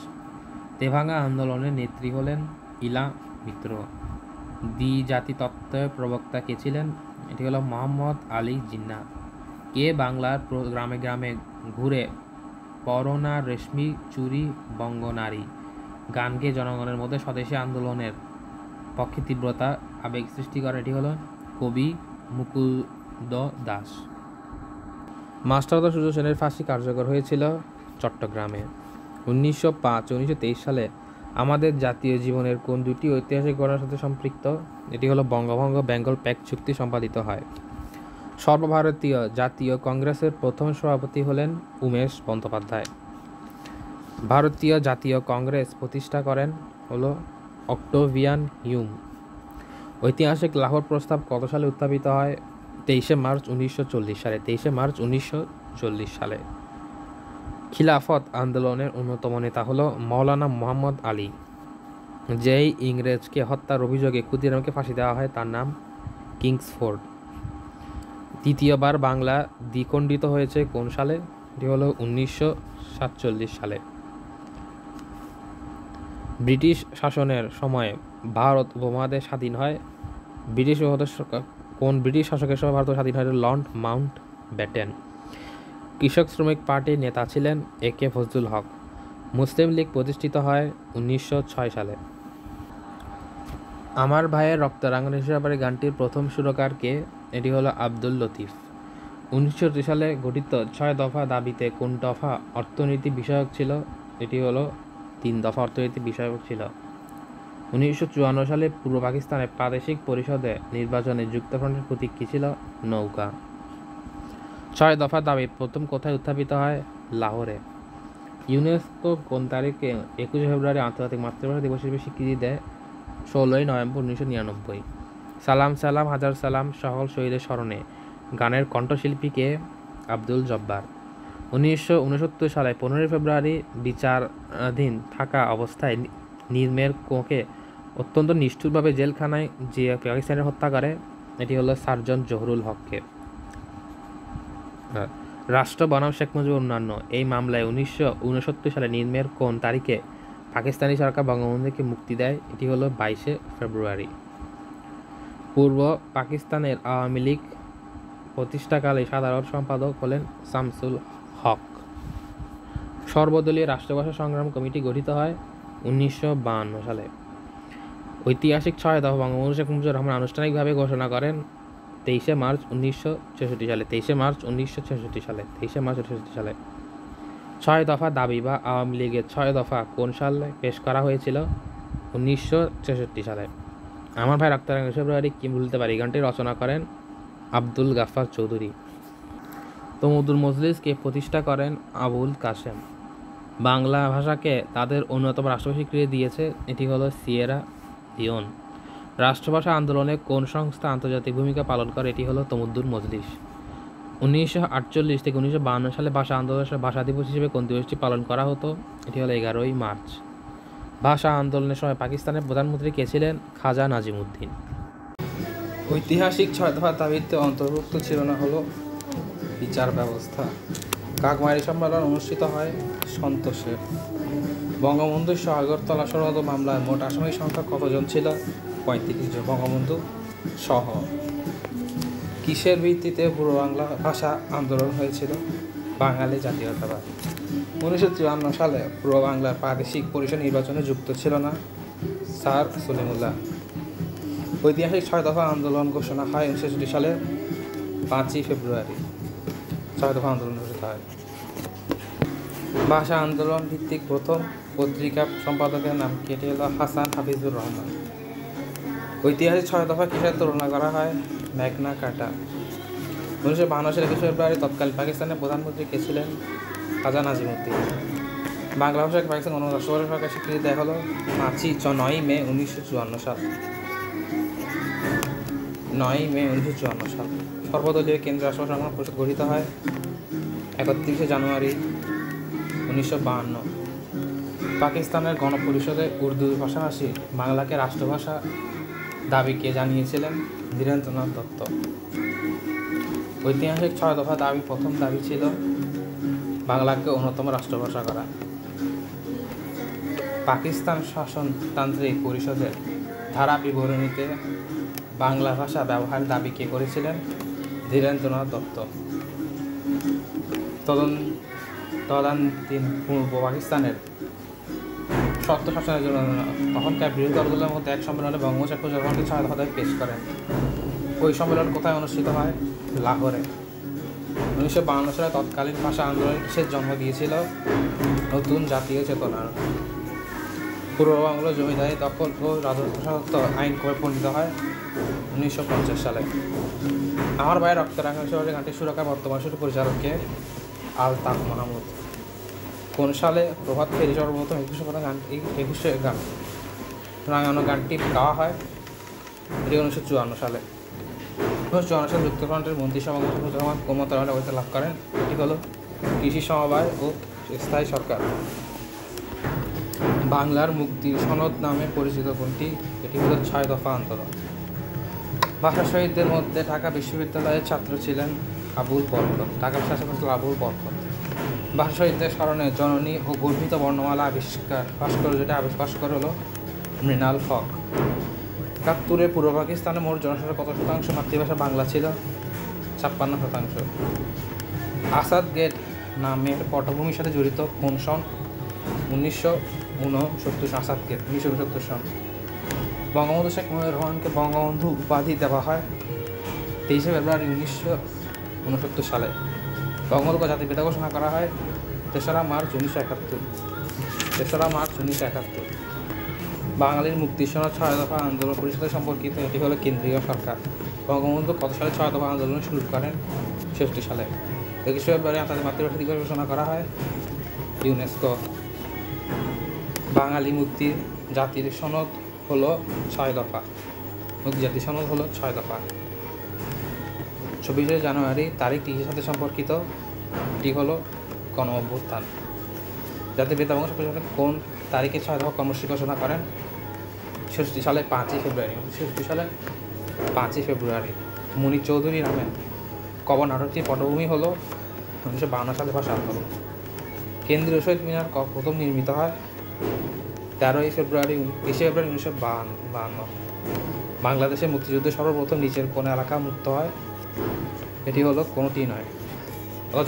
তেভাগা আন্দোলনের নেত্রী হলেন ইলা মিত্র। দ্বিজাতি তত্ত্বের প্রবক্তা কে ছিলেন? এটি হলো মোহাম্মদ আলী জিন্নাহ। কে বাংলার গ্রামে গ্রামে ঘুরে পরনা রেশমি চুরি বঙ্গনারী গান গেয়ে জনগণের মধ্যে স্বদেশী আন্দোলনের পক্ষে তীব্রতা আবেগ সৃষ্টি করে? এটি হলো কবি মুকুন্দ দাস। মাস্টারদা সুজা সেনের ফাঁসি কার্যকর হয়েছিল চট্টগ্রামে। 1905-1923 সালে আমাদের জাতীয় জীবনের কোন দুটি ঐতিহাসিক ঘটনার সাথে সম্পৃক্ত? এটি হলো বঙ্গভঙ্গ বেঙ্গল প্যাক্ট চুক্তি সম্পাদিত হয়। সর্বভারতীয় জাতীয় কংগ্রেসের প্রথম সভাপতি হলেন উমেশ বন্দ্যোপাধ্যায়। ভারতীয় জাতীয় কংগ্রেস প্রতিষ্ঠা করেন হলো অক্টোভিয়ান হিউম। ঐতিহাসিক লাহোর প্রস্তাব কত সালে উত্থাপিত হয়? 23 মার্চ 1940 সালে। 23 মার্চ 1940 সালে। খিলাফত আন্দোলনের অন্যতম নেতা হলো মাওলানা মোহাম্মদ আলী। যেই ইংরেজকে হত্যার অভিযোগে ক্ষুদিরামকে ফাঁসি দেওয়া হয় তার নাম কিংসফোর্ড। তৃতীয়বার বাংলা দ্বিখণ্ডিত হয়েছে কোন সালে? এটি হলো 1947 সালে। ব্রিটিশ শাসনের সময় ভারত উপমহাদেশ স্বাধীন হয়। কোন ব্রিটিশ শাসকের সময় ভারত স্বাধীন হয়? Lord Mount Batten. কৃষক শ্রমিক পার্টির নেতা ছিলেন এ.কে. ফজলুল হক। মুসলিম লীগ প্রতিষ্ঠিত হয় 1906 সালে। আমার ভাইয়ের রক্তরাঙ্গন হিসাবে গানটির প্রথম সুরকার কে? এটি হলো আব্দুল লতিফ। 1930 সালে গঠিত 6 দফা দাবিতে কোন দফা অর্থনীতি বিষয়ক ছিল? এটি হলো 3 দফা অর্থনীতি বিষয়ক ছিল। 1954 সালে পূর্ব পাকিস্তানের প্রাদেশিক পরিষদে নির্বাচনে যুক্তফ্রন্টের প্রতীক কী ছিল? নৌকা। 6 দফা দাবি প্রথম কোথায় উত্থাপিত হয়? লাহোরে। ইউনেস্কো কোন তারিখে 21 ফেব্রুয়ারি আন্তর্জাতিক মাতৃভাষা দিবস হিসেবে স্বীকৃতি দেয়? 16 নভেম্বর 1999। সালাম সালাম হাজার সালাম সকল শহীদের স্মরণে গানের কণ্ঠশিল্পী কে? আব্দুল জব্বার। 1969 সালে 15 ফেব্রুয়ারি বিচারাধীন থাকা অবস্থায় নির্মের কোকে অত্যন্ত নিষ্ঠুরভাবে জেলখানায় যে পাকিস্তানের হত্যা করে? এটি হলো সার্জন জহুরুল হককে। রাষ্ট্র বনাম শেখ মুজিবুর অন্যান্য এই মামলায় 1969 সালে নির্মের কোন তারিখে পাকিস্তানি সরকার বঙ্গবন্ধুকে মুক্তি দেয়? এটি হলো 22 ফেব্রুয়ারি। পূর্ব পাকিস্তানের আওয়ামী লীগ প্রতিষ্ঠাকালে সাধারণ সম্পাদক হলেন শামসুল হক। সর্বদলীয় রাষ্ট্রভাষা সংগ্রাম কমিটি গঠিত হয় 1952 সালে। ঐতিহাসিক 6 দফা বঙ্গবন্ধু শেখ মুজিবুর রহমান আনুষ্ঠানিকভাবে ঘোষণা করেন 23 মার্চ 1966 সালে। 23 মার্চ 1966 সালে। 23 মার্চ 1966 সালে। 6 দফা দাবি বা আওয়ামী লীগের 6 দফা কোন সালে পেশ করা হয়েছিল? 1966 সালে। আমার ভাই রক্তের রঙের ফেব্রুয়ারি কি ভুলতে পারি গানটি রচনা করেন আব্দুল গাফফার চৌধুরী। তমুদুল মজলিসকে প্রতিষ্ঠা করেন আবুল কাসেম। বাংলা ভাষাকে তাদের অন্যতম রাষ্ট্রভাষা স্বীকৃতি দিয়েছে, এটি হলো সিয়েরা লিওন। রাষ্ট্রভাষা আন্দোলনে কোন সংস্থা আন্তর্জাতিক ভূমিকা পালন করে, এটি হলো তমুদুল মজলিস। 1948 থেকে 1952 সালে ভাষা আন্দোলনের ভাষা দিবস হিসেবে কোন দিবসটি পালন করা হতো, এটি হলো 11ই মার্চ। ভাষা আন্দোলনের সময় পাকিস্তানের প্রধানমন্ত্রী কে ছিলেন? খাজা নাজিমুদ্দিন। ঐতিহাসিক 6 দফা দাবিতে অন্তর্ভুক্ত ছিল না হলো বিচার ব্যবস্থা। কাকমারি সম্মেলন অনুষ্ঠিত হয় সন্তোষে। বঙ্গবন্ধু আগরতলা ষড়যন্ত্র মামলায় মোট আসামির সংখ্যা কতজন ছিল? 35 জন, বঙ্গবন্ধু সহ। কিসের ভিত্তিতে পূর্ব বাংলা ভাষা আন্দোলন হয়েছিল? বাঙালি জাতীয়তাবাদ। 1953 সালে পূর্ব বাংলার প্রাদেশিক পরিষদ নির্বাচনে যুক্ত ছিল না স্যার সলিমুল্লাহ। ঐতিহাসিক 6 দফা আন্দোলন ঘোষণা হয় 1960 সালের 5ই ফেব্রুয়ারি। 6 দফা আন্দোলন ঘোষিত হয়। ভাষা আন্দোলন ভিত্তিক প্রথম পত্রিকা সম্পাদকের নাম কি? এটি হলো হাসান হাফিজুর রহমান। ঐতিহাসিক 6 দফা কিসের তুলনা করা হয়? ম্যাগনা কার্টা। 1952 সালের 21 ফেব্রুয়ারি তৎকালীন পাকিস্তানের প্রধানমন্ত্রী কে ছিলেন? খাজা নাজিমুদ্দিন। বাংলা ভাষাকে পাকিস্তান গণরাষ্ট্র সরকার স্বীকৃতি দেওয়া হলো 9ই মে 1954 সাল। 9ই মে 1954 সাল। সর্বদলীয় কেন্দ্রীয় রাষ্ট্র সংগ্রাম পরিষদ গঠিত হয় 31শে জানুয়ারি 1952। পাকিস্তানের গণপরিষদে উর্দু ভাষাভাষী বাংলাকে রাষ্ট্রভাষা দাবিকে জানিয়েছিলেন ধীরেন্দ্রনাথ দত্ত। ঐতিহাসিক 6 দফা দাবি প্রথম দাবি ছিল বাংলাকে অন্যতম রাষ্ট্রভাষা করা। পাকিস্তান শাসনতান্ত্রিক পরিষদের ধারা বিবরণীতে বাংলা ভাষা ব্যবহার দাবি কে করেছিলেন? ধীরেন্দ্রনাথ দত্ত। তদানীন্তন পূর্ব পাকিস্তানের সত্য শাসনের জন্য তখনকার বিরোধী দলগুলোর মধ্যে এক সম্মেলনে বঙ্গবন্ধু শেখ মুজিবুর রহমানকে 6 দফা দাবি পেশ করেন। ওই সম্মেলন কোথায় অনুষ্ঠিত হয়? লাহোরে। 1952 সালে তৎকালীন ভাষা আন্দোলন কিসের জন্ম দিয়েছিল? নতুন জাতীয় চেতনার। পূর্ব বাংলা জমিদারি দখল ও রাজস্ব আইন করে প্রণীত হয় 1950 সালে। আমার ভাই রক্ত রাঙা শহরে গানটি সুরকার বর্তমান সুর পরিচালককে আলতাফ মাহমুদ। কোন সালে প্রভাত ফেরি সর্বপ্রথম 21 গান রাঙানো গানটি গাওয়া হয়? এটি 1954 সালে। 1954 সালে যুক্তফ্রন্টের মন্ত্রিসভা রহমান কোন মন্ত্রণালয়ে অবস্থা লাভ করেন? এটি হলো কৃষি সমবায় ও স্থায়ী সরকার। বাংলার মুক্তির সনদ নামে পরিচিত কোনটি? এটি হলো 6 দফা আন্দোলন। ভাষা শহীদদের মধ্যে ঢাকা বিশ্ববিদ্যালয়ের ছাত্র ছিলেন আবুল বরকত। ঢাকা বিশ্ববিদ্যালয়ের আবুল বরকত। ভাষা শহীদদের স্মরণে জননী ও গর্বিত বর্ণমালা ভাস্কর্যটা আবিষ্কার হলো মৃণাল হক। 71-এ পূর্ব পাকিস্তানের মোট জনসংখ্যার কত শতাংশ মাতৃভাষা বাংলা ছিল? 56%। আসাদ গেট নামের পটভূমির সাথে জড়িত কোন সন? 1969। আসাদ গেট 1969 সন। বঙ্গবন্ধু শেখ মুজিবুর রহমানকে বঙ্গবন্ধু উপাধি দেওয়া হয় 23শে ফেব্রুয়ারি 1969 সালে। বঙ্গবন্ধুকে জাতির পিতা ঘোষণা করা হয় 3রা মার্চ 1971। 3রা মার্চ 1971। বাঙালির মুক্তির সনদ 6 দফা আন্দোলন পরিষদের সম্পর্কিত, এটি হলো কেন্দ্রীয় সরকার। বঙ্গবন্ধু কত সালে 6 দফা আন্দোলন শুরু করেন? 66 সালে। 21 ফেব্রুয়ারি আন্তর্জাতিক মাতৃভাষা দিবস ঘোষণা করা হয় ইউনেস্কো। বাঙালি মুক্তির জাতির সনদ হলো 6 দফা। মুক্তি জাতির সনদ হলো 6 দফা। 24শে জানুয়ারি তারিখটি কিসের সাথে সম্পর্কিত? এটি হলো গণ অভ্যুত্থান। জাতির পিতা বঙ্গবন্ধু কোন তারিখে 6 দফা কর্মসূচি ঘোষণা করেন? 66 সালে 5ই ফেব্রুয়ারি। 66 সালে 5ই ফেব্রুয়ারি। মুনির চৌধুরী নামে কবর নাটকটির পটভূমি হলো 1952 সালে ভাষা আন্দোলন। কেন্দ্রীয় শহীদ মিনার প্রথম নির্মিত হয় 13 ফেব্রুয়ারি 1952। বাংলাদেশের মুক্তিযুদ্ধে সর্বপ্রথম নিচের কোন এলাকা মুক্ত হয়? এটি হলো কোনোটি নয়,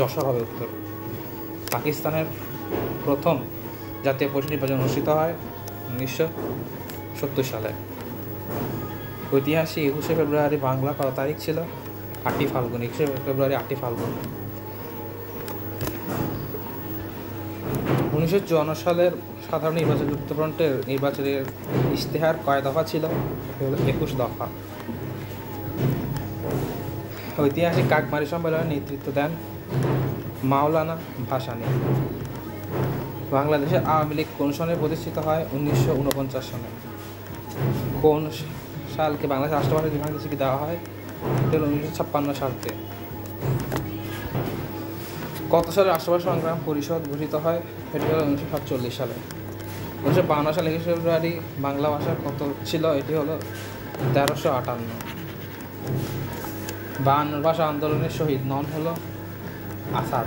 যশোর হবে উত্তর। পাকিস্তানের প্রথম জাতীয় পরিষদ নির্বাচন অনুষ্ঠিত হয় 1970 সালে। ঐতিহাসিক 21শে ফেব্রুয়ারি বাংলা কত তারিখ ছিল? 8ই ফাল্গুন। 21শে ফেব্রুয়ারি 8ই ফাল্গুন। 1954 সালের সাধারণ নির্বাচন যুক্তফ্রন্টের নির্বাচনের ইশতেহার কয় দফা ছিল? 21 দফা। ঐতিহাসিক কাকমারি সম্মেলনে নেতৃত্ব দেন মাওলানা ভাসানী। বাংলাদেশের আওয়ামী লীগ কোন সনে প্রতিষ্ঠিত হয়? 1949 সনে। কোন সালকে বাংলাদেশ রাষ্ট্রভাষা বিভাগের স্বীকৃতি দেওয়া হয়? 1956 সালকে। কত সালে রাষ্ট্রভাষা সংগ্রাম পরিষদ গঠিত হয়? এটি হলো 1947 সালে। 1952 সালে 21 ফেব্রুয়ারি বাংলা ভাষা কত ছিল? এটি হলো 1358। 52 ভাষা আন্দোলনের শহীদ নন হলো আসাদ।